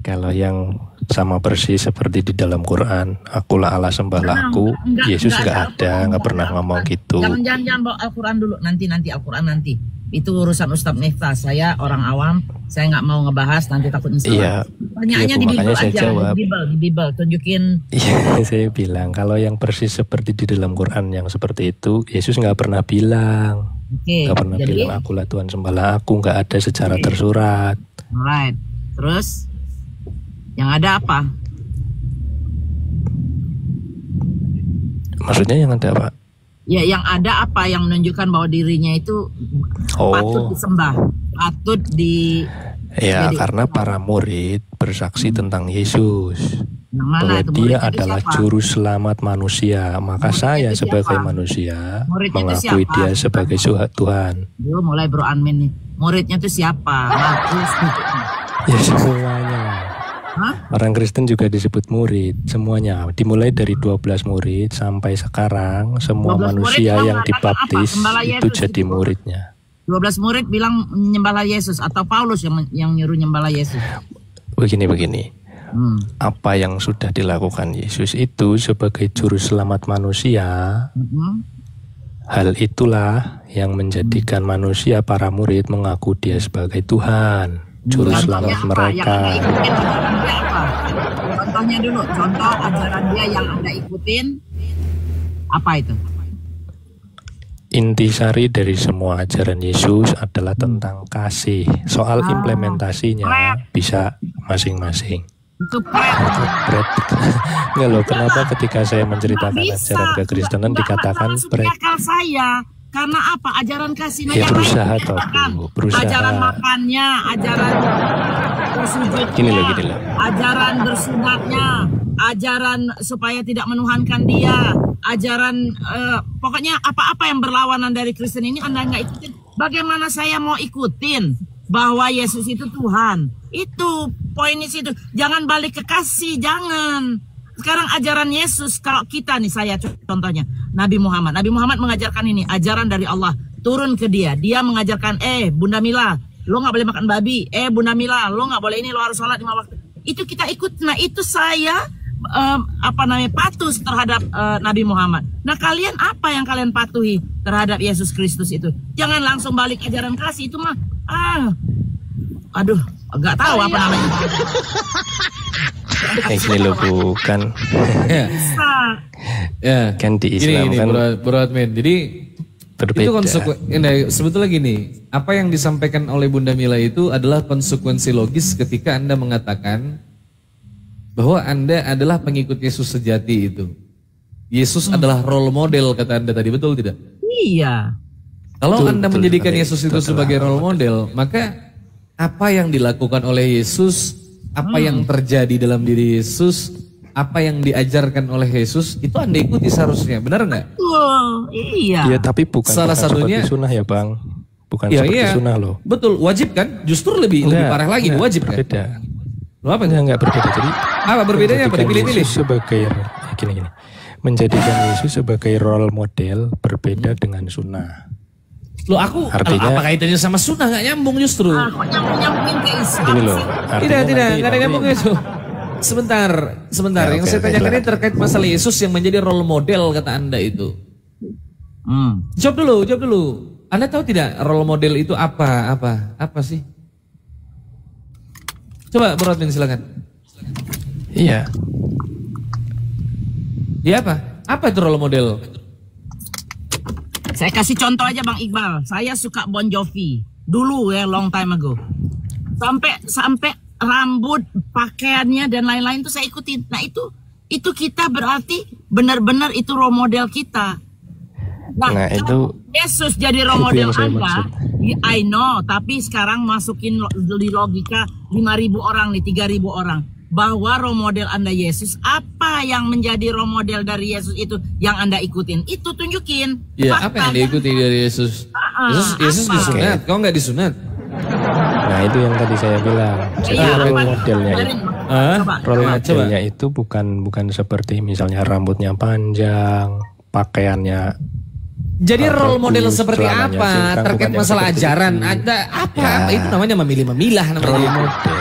[SPEAKER 7] kalau yang sama persis seperti di dalam Quran, akulah Allah sembahlah aku, Yesus nggak ada, nggak pernah ngomong gitu.
[SPEAKER 8] Jangan bawa Al-Quran dulu, nanti Al-Quran nanti. Itu urusan Ustadz Miftah, saya orang awam, saya nggak mau ngebahas, nanti takut salah.
[SPEAKER 7] Iya,
[SPEAKER 8] pertanyaannya di Bible aja, di Bible, tunjukin.
[SPEAKER 7] Iya, saya bilang kalau yang persis seperti di dalam Quran yang seperti itu, Yesus nggak pernah bilang, nggak pernah bilang akulah Tuhan sembahlah aku, nggak ada secara tersurat.
[SPEAKER 8] Alright, terus yang ada apa?
[SPEAKER 7] Maksudnya yang ada apa?
[SPEAKER 8] Ya, yang ada apa yang menunjukkan bahwa dirinya itu patut disembah, patut di.
[SPEAKER 7] Ya, karena para murid bersaksi tentang Yesus bahwa dia adalah juru selamat manusia. Maka saya sebagai manusia mengakui dia sebagai Tuhan.
[SPEAKER 8] Yo, mulai Bro Anmin nih. Muridnya itu siapa?
[SPEAKER 7] Ya semuanya. Orang Kristen juga disebut murid, semuanya. Dimulai dari 12 murid sampai sekarang semua manusia yang dibaptis itu jadi muridnya.
[SPEAKER 8] 12 murid bilang menyembahlah Yesus atau Paulus yang nyuruh nyembahlah Yesus?
[SPEAKER 7] Begini. Apa yang sudah dilakukan Yesus itu sebagai juru selamat manusia, hal itulah yang menjadikan manusia para murid mengaku dia sebagai Tuhan, juru selamat mereka.
[SPEAKER 8] Contohnya dulu, contoh ajaran dia yang Anda ikutin, apa itu?
[SPEAKER 7] Intisari dari semua ajaran Yesus adalah tentang kasih. Soal implementasinya bisa masing-masing. Enggak loh, kenapa ketika saya menceritakan ajaran kekristenan dikatakan
[SPEAKER 8] saya? Karena apa? Ajaran kasihnya
[SPEAKER 7] ya berusaha toh, berusaha.
[SPEAKER 8] Ajaran makannya, ajaran bersujudnya,
[SPEAKER 7] gini loh.
[SPEAKER 8] Ajaran bersunatnya, ajaran supaya tidak menuhankan dia, ajaran pokoknya apa-apa yang berlawanan dari Kristen ini Anda nggak ikutin. Bagaimana saya mau ikutin bahwa Yesus itu Tuhan? Itu poinnya situ. Jangan balik ke kasih, jangan. Sekarang ajaran Yesus, kalau kita nih, saya contohnya Nabi Muhammad mengajarkan ini, ajaran dari Allah turun ke dia. Dia mengajarkan, Bunda Mila, lo nggak boleh makan babi. Bunda Mila, lo nggak boleh ini, lo harus sholat 5 waktu. Itu kita ikut. Nah itu saya patuh terhadap Nabi Muhammad. Nah kalian apa yang kalian patuhi terhadap Yesus Kristus itu? Jangan langsung balik ajaran kasih itu mah. Aduh, nggak tahu apa namanya.
[SPEAKER 7] Ini loh bukan.
[SPEAKER 3] Ya.
[SPEAKER 7] Kan di Islam kan.
[SPEAKER 3] Bro Admin. Jadi
[SPEAKER 7] berbeda.
[SPEAKER 3] itu sebetulnya gini, apa yang disampaikan oleh Bunda Mila itu adalah konsekuensi logis ketika Anda mengatakan bahwa Anda adalah pengikut Yesus sejati itu. Yesus adalah role model kata Anda tadi, betul tidak?
[SPEAKER 8] Iya.
[SPEAKER 3] Kalau Anda menjadikan Yesus itu sebagai role model, maka apa yang dilakukan oleh Yesus, apa yang terjadi dalam diri Yesus, apa yang diajarkan oleh Yesus, itu Anda ikuti seharusnya, benar nggak?
[SPEAKER 8] Iya.
[SPEAKER 7] Iya, tapi bukan
[SPEAKER 3] salah satunya
[SPEAKER 7] seperti sunnah ya Bang. bukan
[SPEAKER 3] Iya,
[SPEAKER 7] seperti
[SPEAKER 3] iya.
[SPEAKER 7] sunnah loh.
[SPEAKER 3] Betul, wajib kan? Justru lebih parah lagi, wajib kan?
[SPEAKER 7] berbeda.
[SPEAKER 3] Lo apa itu?
[SPEAKER 7] Enggak berbeda. Jadi
[SPEAKER 3] Apa berbedanya? Apa
[SPEAKER 7] menjadikan
[SPEAKER 3] dipilih-pilih?
[SPEAKER 7] Yesus sebagai gini. Menjadikan Yesus sebagai role model berbeda dengan sunnah.
[SPEAKER 3] Lo aku
[SPEAKER 7] Artinya-
[SPEAKER 3] apa kaitannya sama sunnah? Nggak nyambung justru.
[SPEAKER 8] Kok nyambung-nyambungin ke Islam
[SPEAKER 7] Gini loh.
[SPEAKER 8] sih?
[SPEAKER 3] Tidak,
[SPEAKER 7] nanti-
[SPEAKER 3] nggak ada
[SPEAKER 7] nanti-
[SPEAKER 3] nyambung itu. Sebentar.
[SPEAKER 7] Ya,
[SPEAKER 3] Yang
[SPEAKER 7] oke,
[SPEAKER 3] saya
[SPEAKER 7] oke,
[SPEAKER 3] tanyakan ini
[SPEAKER 7] silakan.
[SPEAKER 3] terkait masalah Yesus yang menjadi role model kata Anda itu. Jawab dulu. Anda tahu tidak role model itu apa? Apa sih? Coba Bro Admin silakan.
[SPEAKER 7] Iya.
[SPEAKER 3] Ya apa? Apa itu role model?
[SPEAKER 8] Saya kasih contoh aja Bang Iqbal. Saya suka Bon Jovi. Dulu ya, long time ago. Sampai rambut, pakaiannya dan lain-lain tuh saya ikutin. Nah itu kita berarti benar-benar itu role model kita.
[SPEAKER 7] Nah, itu
[SPEAKER 8] Yesus jadi role
[SPEAKER 7] itu
[SPEAKER 8] model
[SPEAKER 7] yang saya
[SPEAKER 8] Anda.
[SPEAKER 7] maksud.
[SPEAKER 8] I know, tapi sekarang masukin di logika 5.000 orang nih, 3.000 orang. Bahwa role model Anda Yesus, apa yang menjadi role model dari Yesus itu yang Anda ikutin? Itu tunjukin.
[SPEAKER 3] Ya,
[SPEAKER 8] Fakta.
[SPEAKER 3] apa yang diikuti dari Yesus? Yesus
[SPEAKER 8] apa?
[SPEAKER 3] disunat, kau nggak disunat?
[SPEAKER 7] Nah, itu yang tadi saya bilang. Jadi
[SPEAKER 8] Iya,
[SPEAKER 7] role
[SPEAKER 8] apa?
[SPEAKER 7] modelnya itu.
[SPEAKER 8] Coba.
[SPEAKER 7] Role
[SPEAKER 3] Coba.
[SPEAKER 7] modelnya itu bukan seperti misalnya rambutnya panjang, pakaiannya.
[SPEAKER 3] Jadi role model
[SPEAKER 7] bagus,
[SPEAKER 3] seperti
[SPEAKER 7] celananya
[SPEAKER 3] apa
[SPEAKER 7] singkang,
[SPEAKER 3] terkait
[SPEAKER 7] bukan yang
[SPEAKER 3] masalah
[SPEAKER 7] seperti
[SPEAKER 3] ajaran?
[SPEAKER 7] itu.
[SPEAKER 3] Ada apa?
[SPEAKER 7] Ya.
[SPEAKER 3] Apa itu namanya memilah-milah
[SPEAKER 7] Role
[SPEAKER 3] namanya?
[SPEAKER 7] model.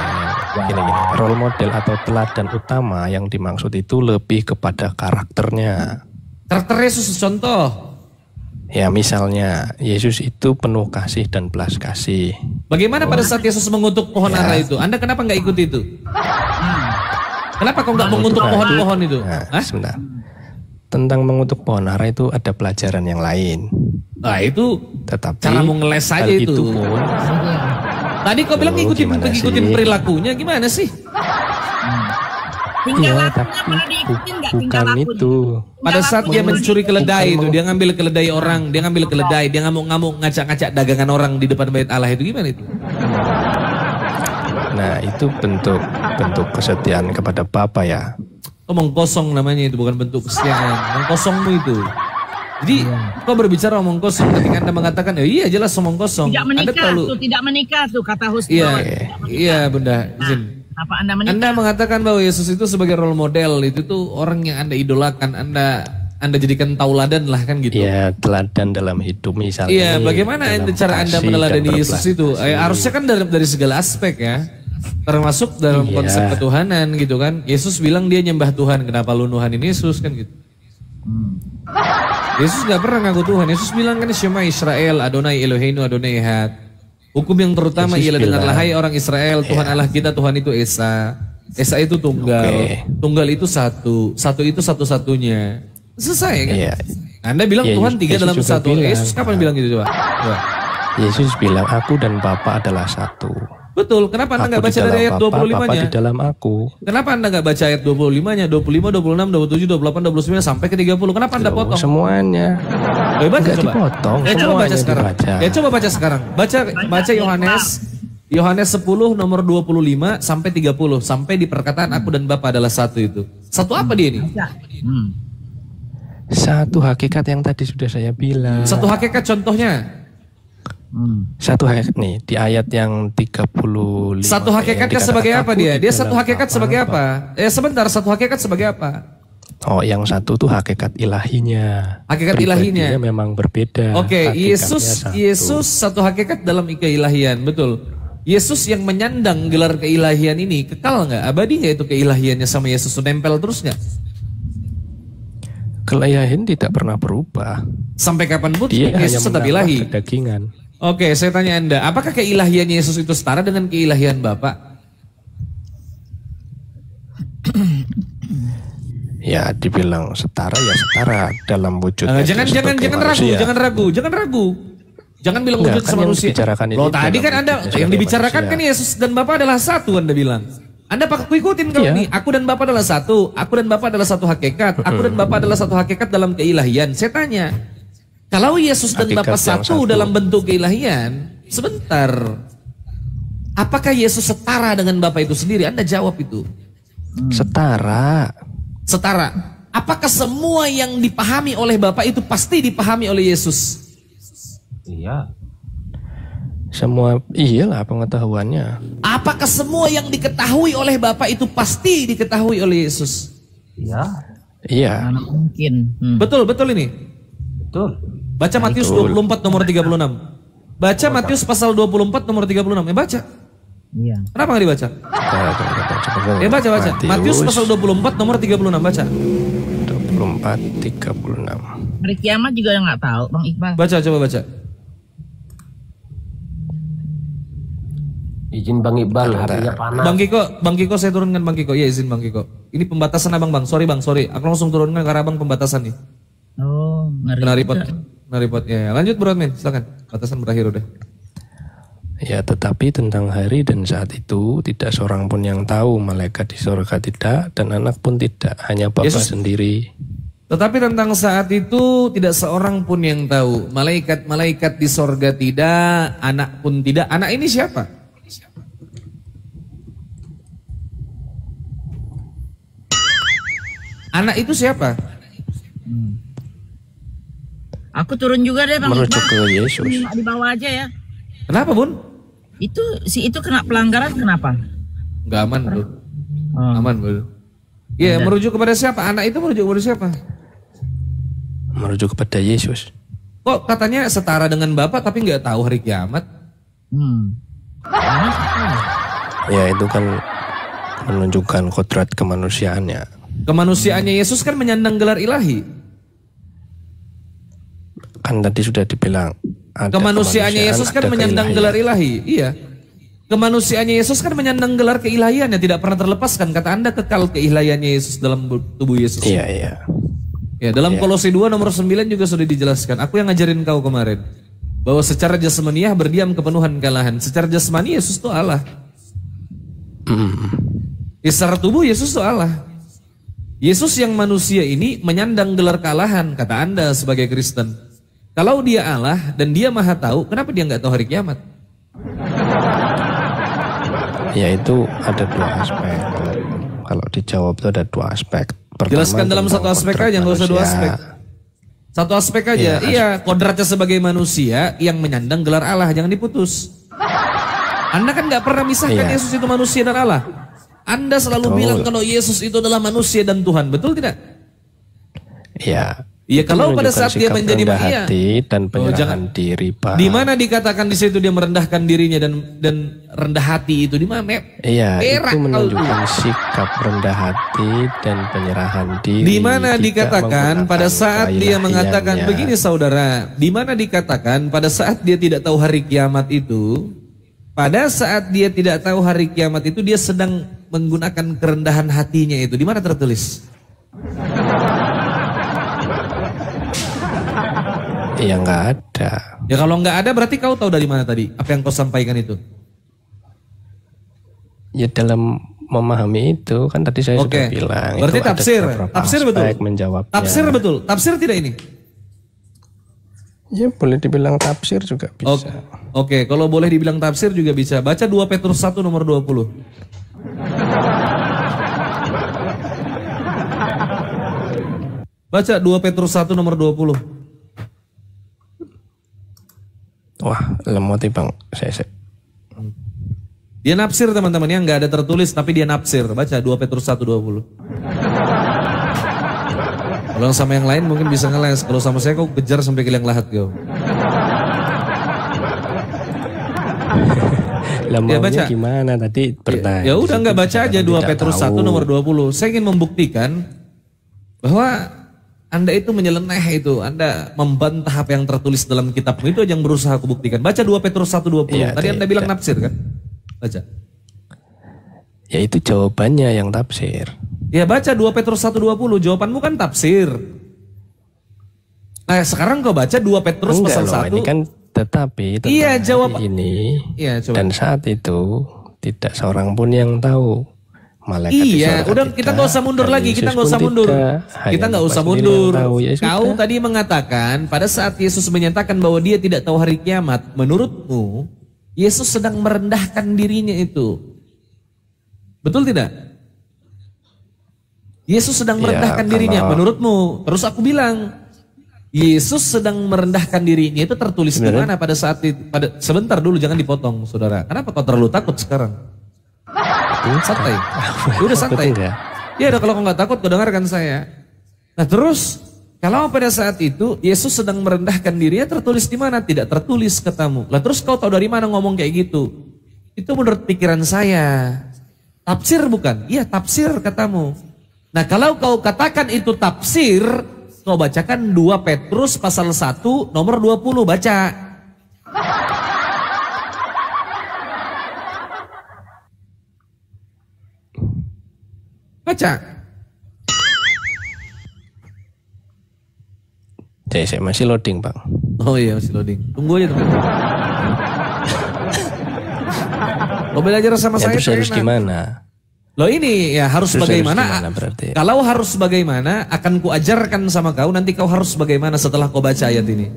[SPEAKER 7] Gini. Role model atau teladan utama yang dimaksud itu lebih kepada karakternya.
[SPEAKER 3] Karakter Yesus contoh.
[SPEAKER 7] Ya misalnya Yesus itu penuh kasih dan belas kasih.
[SPEAKER 3] Bagaimana pada saat Yesus mengutuk pohon
[SPEAKER 7] Ya.
[SPEAKER 3] ara itu? Anda kenapa nggak ikut itu? Kenapa kau nggak mengutuk
[SPEAKER 7] Nah,
[SPEAKER 3] pohon-pohon itu?
[SPEAKER 7] Nah,
[SPEAKER 3] Hah?
[SPEAKER 7] sebentar. Tentang mengutuk pohon ara itu ada pelajaran yang lain.
[SPEAKER 3] Nah itu
[SPEAKER 7] Tetapi
[SPEAKER 3] cara mau ngeles
[SPEAKER 7] hal
[SPEAKER 3] aja itu.
[SPEAKER 7] pun
[SPEAKER 3] Tadi kau bilang
[SPEAKER 7] Loh,
[SPEAKER 3] ngikutin
[SPEAKER 7] gimana sih?
[SPEAKER 3] perilakunya, gimana sih?
[SPEAKER 8] Tinggal
[SPEAKER 7] ya,
[SPEAKER 8] lakunya
[SPEAKER 7] tapi
[SPEAKER 8] pernah diikutin nggak? Tinggal
[SPEAKER 7] bukan
[SPEAKER 8] lakunya.
[SPEAKER 7] itu.
[SPEAKER 3] Pada saat dia mencuri keledai itu,
[SPEAKER 7] Bukan
[SPEAKER 3] dia ngambil keledai orang, dia ngambil keledai, dia ngamuk-ngamuk ngacak-ngacak dagangan orang di depan bait Allah itu gimana itu?
[SPEAKER 7] Nah itu bentuk kesetiaan kepada Bapa ya.
[SPEAKER 3] Omong kosong namanya itu, bukan bentuk kesetiaan. Omong kosongmu itu. Jadi kau berbicara omong kosong ketika Anda mengatakan, ya iya jelas omong kosong.
[SPEAKER 8] Tidak
[SPEAKER 3] Anda
[SPEAKER 8] menikah
[SPEAKER 3] terlalu,
[SPEAKER 8] tuh, tidak menikah tuh kata Husni.
[SPEAKER 3] iya, iya Bunda, izin.
[SPEAKER 8] Apa Anda menikah?
[SPEAKER 3] Anda mengatakan bahwa Yesus itu sebagai role model, itu tuh orang yang Anda idolakan, Anda jadikan tauladan lah kan gitu.
[SPEAKER 7] Ya teladan dalam hidup misalnya.
[SPEAKER 3] Iya, bagaimana
[SPEAKER 7] dalam
[SPEAKER 3] cara Anda
[SPEAKER 7] kasih
[SPEAKER 3] meneladani
[SPEAKER 7] dan
[SPEAKER 3] Yesus
[SPEAKER 7] berbelas
[SPEAKER 3] itu?
[SPEAKER 7] kasih.
[SPEAKER 3] Harusnya kan dari segala aspek ya. Termasuk dalam
[SPEAKER 7] Iya.
[SPEAKER 3] konsep ketuhanan gitu kan. Yesus bilang dia nyembah Tuhan, kenapa lu nuhanin Yesus kan gitu. Yesus gak pernah ngaku Tuhan. Yesus bilang kan Shema Israel, Adonai Eloheinu, Adonai Ehad. Hukum yang terutama
[SPEAKER 7] Yesus
[SPEAKER 3] ialah
[SPEAKER 7] bilang,
[SPEAKER 3] dengarlah hai orang Israel, Tuhan Allah kita, Tuhan itu Esa. Esa itu tunggal.
[SPEAKER 7] Oke.
[SPEAKER 3] Tunggal itu satu. Satu itu satu-satunya. Selesai kan?
[SPEAKER 7] Iya.
[SPEAKER 3] Anda bilang
[SPEAKER 7] Iya,
[SPEAKER 3] Tuhan tiga
[SPEAKER 7] Yesus
[SPEAKER 3] dalam
[SPEAKER 7] juga
[SPEAKER 3] satu.
[SPEAKER 7] bilang.
[SPEAKER 3] Yesus kapan bilang gitu coba? Coba.
[SPEAKER 7] Yesus bilang aku dan Bapa adalah satu.
[SPEAKER 3] Betul, kenapa Anda nggak
[SPEAKER 7] Aku di
[SPEAKER 3] baca dari
[SPEAKER 7] dalam
[SPEAKER 3] ayat
[SPEAKER 7] Bapa, Bapa
[SPEAKER 3] 25-nya?
[SPEAKER 7] di dalam aku.
[SPEAKER 3] Kenapa Anda nggak baca ayat 25-nya, 25, 26, 27, 28, 29 sampai ke 30? Kenapa Anda
[SPEAKER 7] Loh,
[SPEAKER 3] potong?
[SPEAKER 7] semuanya.
[SPEAKER 3] Baca
[SPEAKER 7] Nggak
[SPEAKER 3] coba.
[SPEAKER 7] dipotong,
[SPEAKER 3] Ya coba baca
[SPEAKER 7] semuanya
[SPEAKER 3] sekarang.
[SPEAKER 7] dibaca.
[SPEAKER 3] Ya coba baca sekarang. Baca Yohanes 10 nomor 25 sampai 30 sampai di perkataan aku dan Bapa adalah satu itu. Satu apa dia ini?
[SPEAKER 7] Satu hakikat yang tadi sudah saya bilang.
[SPEAKER 3] Satu hakikat contohnya.
[SPEAKER 7] Satu hakikat nih di ayat yang 35.
[SPEAKER 3] Satu hakikatnya
[SPEAKER 7] yang
[SPEAKER 3] sebagai
[SPEAKER 7] dikatakan
[SPEAKER 3] apa
[SPEAKER 7] aku
[SPEAKER 3] dia?
[SPEAKER 7] di
[SPEAKER 3] Dia
[SPEAKER 7] dalam
[SPEAKER 3] satu hakikat sebagai apa? Sebentar, satu hakikat sebagai apa?
[SPEAKER 7] Oh, yang satu tuh hakikat ilahinya.
[SPEAKER 3] Hakikat
[SPEAKER 7] Pribadinya
[SPEAKER 3] ilahinya.
[SPEAKER 7] memang berbeda.
[SPEAKER 3] Oke,
[SPEAKER 7] Hakikatnya satu.
[SPEAKER 3] Yesus satu hakikat dalam keilahian, betul. Yesus yang menyandang gelar keilahian ini kekal nggak? Abadi nggak itu keilahiannya sama Yesus? Nempel terus nggak?
[SPEAKER 7] Keilahian tidak pernah berubah.
[SPEAKER 3] Sampai kapanpun
[SPEAKER 7] Dia
[SPEAKER 3] Yesus
[SPEAKER 7] hanya
[SPEAKER 3] tetap
[SPEAKER 7] menambah
[SPEAKER 3] ilahi.
[SPEAKER 7] kedagingan.
[SPEAKER 3] Oke, saya tanya Anda, apakah keilahian Yesus itu setara dengan keilahian Bapa?
[SPEAKER 7] Ya, dibilang setara ya setara dalam wujud.
[SPEAKER 3] Jangan ragu. Jangan bilang
[SPEAKER 7] Enggak,
[SPEAKER 3] wujud
[SPEAKER 7] kan
[SPEAKER 3] sama
[SPEAKER 7] yang
[SPEAKER 3] manusia.
[SPEAKER 7] dibicarakan ini
[SPEAKER 3] Loh tadi
[SPEAKER 7] dalam
[SPEAKER 3] kan Anda
[SPEAKER 7] wujudnya
[SPEAKER 3] yang
[SPEAKER 7] sebagai
[SPEAKER 3] dibicarakan
[SPEAKER 7] manusia.
[SPEAKER 3] kan Yesus dan Bapa adalah satu Anda bilang. Anda pakai ikutin kalau
[SPEAKER 7] Iya.
[SPEAKER 3] nih, aku dan Bapa adalah satu, aku dan Bapa adalah satu hakikat, aku dan Bapa adalah satu hakikat dalam keilahian. Saya tanya, kalau Yesus dan
[SPEAKER 7] Hakikat
[SPEAKER 3] Bapa
[SPEAKER 7] yang
[SPEAKER 3] satu
[SPEAKER 7] satu.
[SPEAKER 3] dalam bentuk keilahian, sebentar. Apakah Yesus setara dengan Bapa itu sendiri? Anda jawab itu.
[SPEAKER 7] Setara.
[SPEAKER 3] Setara. Apakah semua yang dipahami oleh Bapa itu pasti dipahami oleh Yesus?
[SPEAKER 1] Iya.
[SPEAKER 7] Semua iyalah pengetahuannya.
[SPEAKER 3] Apakah semua yang diketahui oleh Bapak itu pasti diketahui oleh Yesus?
[SPEAKER 7] Iya.
[SPEAKER 8] Mana mungkin.
[SPEAKER 3] Betul ini.
[SPEAKER 4] Betul.
[SPEAKER 3] Baca Matius 24 nomor 36. Baca Matius pasal 24 nomor 36. Baca.
[SPEAKER 8] Iya.
[SPEAKER 3] Kenapa nggak dibaca? Baca. Matius pasal 24 nomor 36, baca.
[SPEAKER 7] 24 36.
[SPEAKER 8] Hari kiamat juga nggak tahu, Bang Iqbal.
[SPEAKER 3] Baca, coba baca.
[SPEAKER 4] Izin Bang Iqbal, hatinya panas.
[SPEAKER 3] Bang Kiko saya turunkan Bang Kiko. Ya izin Bang Kiko. Ini pembatasan Abang Bang. Sorry. Aku langsung turunkan karena Abang pembatasan nih.
[SPEAKER 8] Oh,
[SPEAKER 3] Kena repot. Ya, lanjut Bro Admin, silakan. Batasan berakhir udah.
[SPEAKER 7] Ya, tetapi tentang hari dan saat itu tidak seorang pun yang tahu, malaikat di surga tidak dan anak pun tidak, hanya Bapa sendiri.
[SPEAKER 3] Tetapi tentang saat itu tidak seorang pun yang tahu, malaikat di sorga tidak, anak pun tidak. Anak ini siapa? Anak itu siapa?
[SPEAKER 8] Aku turun juga deh Bang
[SPEAKER 7] Merujuk
[SPEAKER 8] Iqbal.
[SPEAKER 7] ke Yesus.
[SPEAKER 8] Di bawah aja ya.
[SPEAKER 3] Kenapa Bun?
[SPEAKER 8] Itu kena pelanggaran kenapa?
[SPEAKER 3] Gak aman Bro. Aman Bro. Iya, merujuk kepada siapa? Anak itu merujuk kepada siapa?
[SPEAKER 7] Merujuk kepada Yesus.
[SPEAKER 3] Kok katanya setara dengan Bapak tapi nggak tahu hari kiamat?
[SPEAKER 7] Ya, itu kan menunjukkan kodrat kemanusiaannya.
[SPEAKER 3] Kemanusiaannya Yesus kan menyandang gelar ilahi.
[SPEAKER 7] Kan tadi sudah dibilang ada
[SPEAKER 3] kemanusiaannya Yesus kan menyandang gelar ilahi. Iya. Kemanusiaannya Yesus kan menyandang gelar keilahian yang tidak pernah terlepaskan. Kata Anda kekal keilahiannya Yesus dalam tubuh Yesus.
[SPEAKER 7] Iya.
[SPEAKER 3] Ya, dalam Kolose 2 nomor 9 juga sudah dijelaskan. Aku yang ngajarin kau kemarin. Bahwa secara jasmaniah berdiam kepenuhan kalahan. Secara jasmani Yesus itu Allah. Secara tubuh Yesus itu Allah. Yesus yang manusia ini menyandang gelar kalahan, kata Anda sebagai Kristen. Kalau dia Allah dan dia maha tahu, kenapa dia nggak tahu hari kiamat?
[SPEAKER 7] Ya, itu ada dua aspek. Kalau dijawab itu ada dua aspek. Pertama,
[SPEAKER 3] jelaskan dalam satu aspek aja, nggak usah dua aspek. Satu aspek aja. Iya, kodratnya sebagai manusia yang menyandang gelar Allah, jangan diputus. Anda kan nggak pernah misahkan Yesus itu manusia dan Allah. Anda selalu bilang kalau Yesus itu adalah manusia dan Tuhan, betul tidak?
[SPEAKER 7] Iya.
[SPEAKER 3] Iya, kalau pada saat dia menjadi manusia
[SPEAKER 7] dan penyerahan diri, Pak.
[SPEAKER 3] Di mana dikatakan di situ dia merendahkan dirinya dan rendah hati itu di mana?
[SPEAKER 7] Iya, itu menunjukkan sikap rendah hati dan penyerahan diri.
[SPEAKER 3] Di mana dikatakan pada saat dia mengatakan begini saudara, di mana dikatakan pada saat dia tidak tahu hari kiamat itu, pada saat dia tidak tahu hari kiamat itu dia sedang menggunakan kerendahan hatinya itu. Di mana tertulis?
[SPEAKER 7] Ya nggak ada.
[SPEAKER 3] Ya kalau nggak ada berarti kau tahu dari mana tadi? Apa yang kau sampaikan itu?
[SPEAKER 7] Ya dalam memahami itu kan tadi saya sudah bilang.
[SPEAKER 3] Berarti tafsir betul.
[SPEAKER 7] Menjawabnya.
[SPEAKER 3] Tafsir betul. Tafsir tidak ini?
[SPEAKER 7] Ya boleh dibilang tafsir juga bisa.
[SPEAKER 3] Oke, kalau boleh dibilang tafsir juga bisa. Baca 2 Petrus 1 nomor 20. Baca 2 Petrus 1 nomor 20.
[SPEAKER 7] Wah, lemot Bang. Saya.
[SPEAKER 3] Dia nafsir teman-teman, yang nggak ada tertulis tapi dia nafsir. Baca 2 Petrus 1:20. Kalau sama yang lain mungkin bisa ngeles. Kalau sama saya kau kejar sampai kilang lahat kau.
[SPEAKER 7] Ya baca gimana tadi bertanya.
[SPEAKER 3] Ya udah nggak baca aja 2 Petrus 1 nomor 20. Saya ingin membuktikan bahwa Anda itu menyeleneh itu, Anda membantah apa yang tertulis dalam kitabmu, itu yang berusaha aku buktikan. Baca 2 Petrus 1:20. Ya, tadi Anda bilang nafsir kan? Baca.
[SPEAKER 7] Ya itu jawabannya yang tafsir.
[SPEAKER 3] Ya baca 2 Petrus 1:20, jawabanmu kan tafsir. Nah sekarang kau baca 2 Petrus pasal 1.
[SPEAKER 7] Ini kan tetapi
[SPEAKER 3] jawab
[SPEAKER 7] ini
[SPEAKER 3] coba.
[SPEAKER 7] Dan saat itu tidak seorang pun yang tahu. Malaikat
[SPEAKER 3] udah kita nggak usah mundur lagi, kita nggak usah mundur. Kita nggak usah mundur. Kau tadi mengatakan pada saat Yesus menyatakan bahwa dia tidak tahu hari kiamat, menurutmu Yesus sedang merendahkan dirinya itu. Betul tidak? Yesus sedang merendahkan dirinya menurutmu. Terus aku bilang, Yesus sedang merendahkan dirinya itu tertulis di mana pada saat itu? Sebentar dulu, jangan dipotong, saudara. Kenapa kau terlalu takut sekarang? Santai. Udah santai. Iya, kalau kau nggak takut, kau dengarkan saya. Nah terus, kalau pada saat itu Yesus sedang merendahkan dirinya, tertulis di mana? Tidak tertulis katamu. Lah terus kau tahu dari mana ngomong kayak gitu? Itu menurut pikiran saya. Tafsir bukan? Iya, tafsir katamu. Nah kalau kau katakan itu tafsir, kau bacakan 2 Petrus pasal 1 nomor 20, baca. Baca.
[SPEAKER 7] Saya masih loading, Bang.
[SPEAKER 3] Oh iya, masih loading. Tunggu aja teman. Lo belajar sama
[SPEAKER 7] ya,
[SPEAKER 3] saya.
[SPEAKER 7] Terus harus gimana?
[SPEAKER 3] Lo ini ya harus terus bagaimana?
[SPEAKER 7] Harus
[SPEAKER 3] kalau harus bagaimana, akan kuajarkan sama kau. Nanti kau harus bagaimana setelah kau baca ayat ini.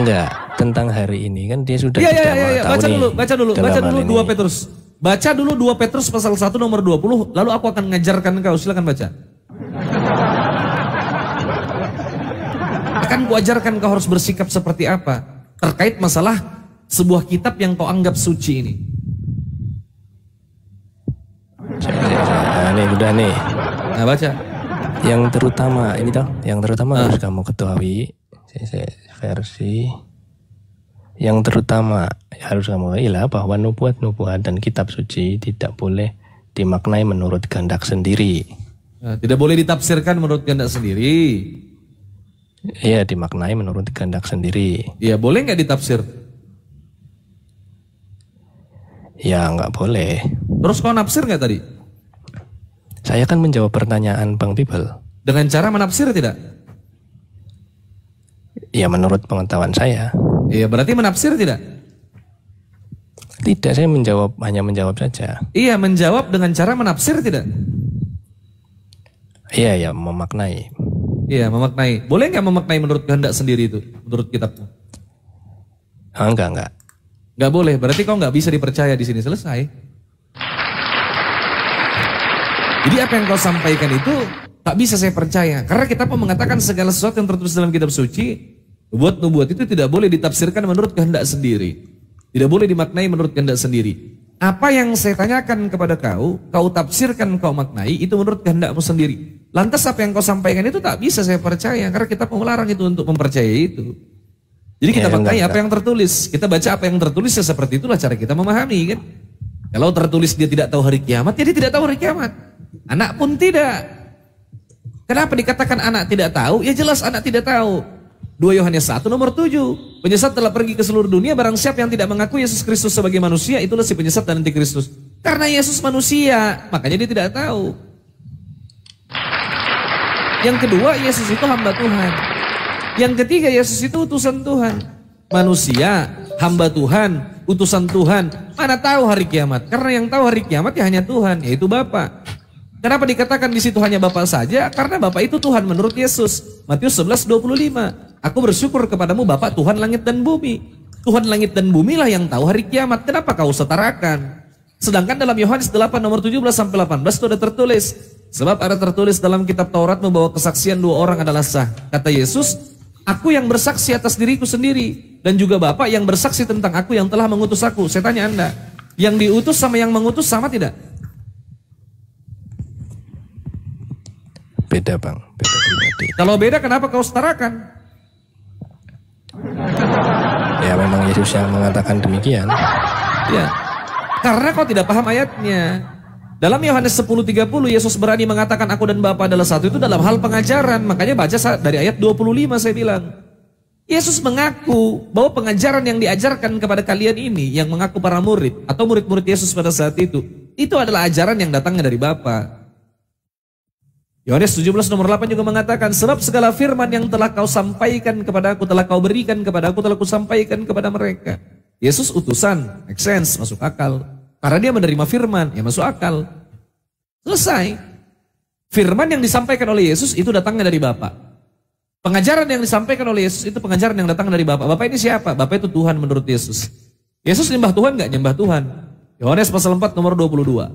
[SPEAKER 7] Enggak, tentang hari ini kan dia sudah
[SPEAKER 3] Iya. Baca dulu 2 Petrus. Baca dulu 2 Petrus pasal 1 nomor 20, lalu aku akan ngajarkan kau. Silakan baca. Akan kuajarkan kau harus bersikap seperti apa terkait masalah sebuah kitab yang kau anggap suci ini.
[SPEAKER 7] Nih udah nih.
[SPEAKER 3] Nah baca.
[SPEAKER 7] Yang terutama ini toh, yang terutama harus kamu ketahui. Versi yang terutama harus kamu ketahui lah bahwa nubuat-nubuat dan kitab suci tidak boleh dimaknai menurut kehendak sendiri.
[SPEAKER 3] Nah, tidak boleh ditafsirkan menurut kehendak sendiri.
[SPEAKER 7] Iya, dimaknai menurut kehendak sendiri.
[SPEAKER 3] Iya, boleh nggak ditafsir?
[SPEAKER 7] Ya, nggak boleh.
[SPEAKER 3] Terus kau nafsir nggak tadi?
[SPEAKER 7] Saya kan menjawab pertanyaan Bang Bibel.
[SPEAKER 3] Dengan cara menafsir tidak?
[SPEAKER 7] Ya, menurut pengetahuan saya.
[SPEAKER 3] Iya, berarti menafsir tidak?
[SPEAKER 7] Tidak, saya hanya menjawab saja.
[SPEAKER 3] Iya, menjawab dengan cara menafsir tidak?
[SPEAKER 7] Iya, memaknai.
[SPEAKER 3] Iya, memaknai. Boleh nggak memaknai menurut kehendak sendiri itu, menurut kitabmu?
[SPEAKER 7] Enggak.
[SPEAKER 3] Nggak boleh. Berarti kau nggak bisa dipercaya di sini. Selesai. Jadi apa yang kau sampaikan itu tak bisa saya percaya. Karena kita pun mengatakan segala sesuatu yang tertulis dalam kitab suci, nubuat itu tidak boleh ditafsirkan menurut kehendak sendiri. Tidak boleh dimaknai menurut kehendak sendiri. Apa yang saya tanyakan kepada kau tafsirkan, kau maknai, itu menurut kehendakmu sendiri. Lantas apa yang kau sampaikan itu tak bisa saya percaya, karena kita melarang itu untuk mempercayai itu. Jadi kita maknai apa yang tertulis, kita baca apa yang tertulis, ya seperti itulah cara kita memahami kan. Kalau tertulis dia tidak tahu hari kiamat, ya dia tidak tahu hari kiamat. Anak pun tidak. Kenapa dikatakan anak tidak tahu? Ya jelas anak tidak tahu. 2 Yohanes 1 nomor 7. Penyesat telah pergi ke seluruh dunia, barang siapa yang tidak mengaku Yesus Kristus sebagai manusia, itulah si penyesat dan antikristus. Karena Yesus manusia, makanya dia tidak tahu. Yang kedua, Yesus itu hamba Tuhan. Yang ketiga, Yesus itu utusan Tuhan. Manusia, hamba Tuhan, utusan Tuhan. Mana tahu hari kiamat? Karena yang tahu hari kiamat ya hanya Tuhan, yaitu Bapa. Kenapa dikatakan di situ hanya Bapa saja? Karena Bapa itu Tuhan menurut Yesus. Matius 11:25. Aku bersyukur kepadamu Bapa Tuhan langit dan bumi. Tuhan langit dan bumi lah yang tahu hari kiamat. Kenapa kau setarakan? Sedangkan dalam Yohanes 8 nomor 17-18 itu ada tertulis. Sebab ada tertulis dalam kitab Taurat bahwa kesaksian 2 orang adalah sah. Kata Yesus, aku yang bersaksi atas diriku sendiri. Dan juga Bapa yang bersaksi tentang aku yang telah mengutus aku. Saya tanya Anda, yang diutus sama yang mengutus sama tidak?
[SPEAKER 7] Beda Bang, beda pribadi.
[SPEAKER 3] Kalau beda kenapa kau setarakan?
[SPEAKER 7] Ya memang Yesus yang mengatakan demikian.
[SPEAKER 3] Ya, karena kau tidak paham ayatnya. Dalam Yohanes 10:30 Yesus berani mengatakan aku dan Bapa adalah satu, itu dalam hal pengajaran. Makanya baca dari ayat 25 saya bilang. Yesus mengaku bahwa pengajaran yang diajarkan kepada kalian ini, yang mengaku para murid atau murid-murid Yesus pada saat itu adalah ajaran yang datangnya dari Bapa. Yohanes 17 nomor 8 juga mengatakan, sebab segala firman yang telah kau sampaikan kepada aku, telah kau berikan kepada aku, telah ku sampaikan kepada mereka. Yesus utusan, make sense, masuk akal. Karena dia menerima firman, ya masuk akal. Selesai. Firman yang disampaikan oleh Yesus itu datangnya dari Bapa. Pengajaran yang disampaikan oleh Yesus itu pengajaran yang datang dari Bapa. Bapa ini siapa? Bapa itu Tuhan menurut Yesus. Yesus nyembah Tuhan gak? Nyembah Tuhan. Yohanes pasal 4 nomor 22.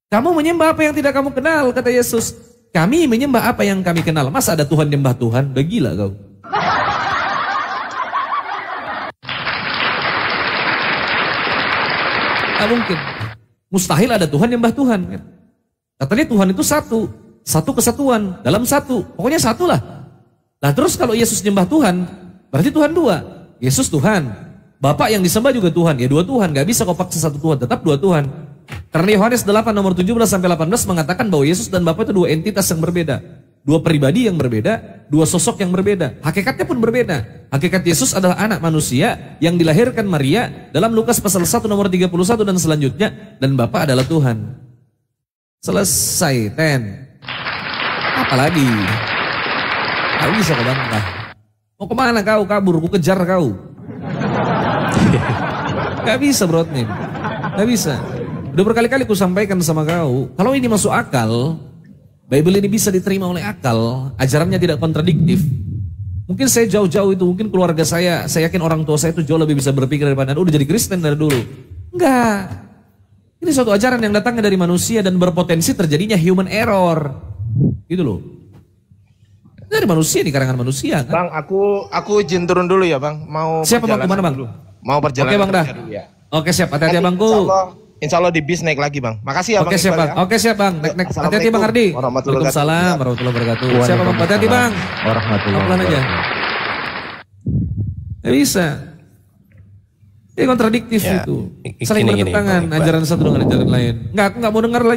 [SPEAKER 3] Kamu menyembah apa yang tidak kamu kenal, kata Yesus. Kami menyembah apa yang kami kenal. Masa ada Tuhan nyembah Tuhan? Udah gila kau. Gak mungkin. Mustahil ada Tuhan nyembah Tuhan. Katanya Tuhan itu satu. Satu kesatuan. Dalam satu. Pokoknya satu lah. Nah terus kalau Yesus nyembah Tuhan, berarti Tuhan dua. Yesus Tuhan. Bapak yang disembah juga Tuhan. Ya dua Tuhan. Gak bisa kau paksa satu Tuhan. Tetap dua Tuhan. Karena Yohanes 8 nomor 17-18 mengatakan bahwa Yesus dan Bapa itu dua entitas yang berbeda. Dua pribadi yang berbeda, dua sosok yang berbeda. Hakikatnya pun berbeda. Hakikat Yesus adalah anak manusia yang dilahirkan Maria dalam Lukas pasal 1 nomor 31 dan selanjutnya. Dan Bapa adalah Tuhan. Selesai, Apalagi? Gak bisa kau bantah. Mau kemana kau kabur? Ku kejar kau. Gak bisa bro, gak bisa. Udah berkali-kali ku sampaikan sama kau, kalau ini masuk akal, Bible ini bisa diterima oleh akal, ajarannya tidak kontradiktif. Mungkin saya jauh-jauh itu, mungkin keluarga saya yakin orang tua saya itu jauh lebih bisa berpikir daripada Anda, udah jadi Kristen dari dulu. Enggak. Ini suatu ajaran yang datangnya dari manusia dan berpotensi terjadinya human error. Gitu loh. Dari manusia, di karangan manusia kan?
[SPEAKER 1] Bang, aku izin turun dulu ya bang. Mau
[SPEAKER 3] siapa bang, kemana bang?
[SPEAKER 1] Dulu. Mau perjalanan.
[SPEAKER 3] Oke bang dah. Ya. Oke siap, hati-hati bangku.
[SPEAKER 1] Insya Allah di bis naik lagi bang. Makasih ya bang.
[SPEAKER 3] Oke siap bang. Ya. Oke siap bang. Naik. Hati-hati bang Ardi. Waalaikumsalam warahmatullahi wabarakatuh. Siapa bang? Hati-hati bang.
[SPEAKER 6] Warahmatullahi wabarakatuh.
[SPEAKER 3] Aja. Gak bisa. Ini kontradiktif itu. Saling bertentangan ajaran satu dengan ajaran lain. Enggak, aku nggak mau dengar lagi.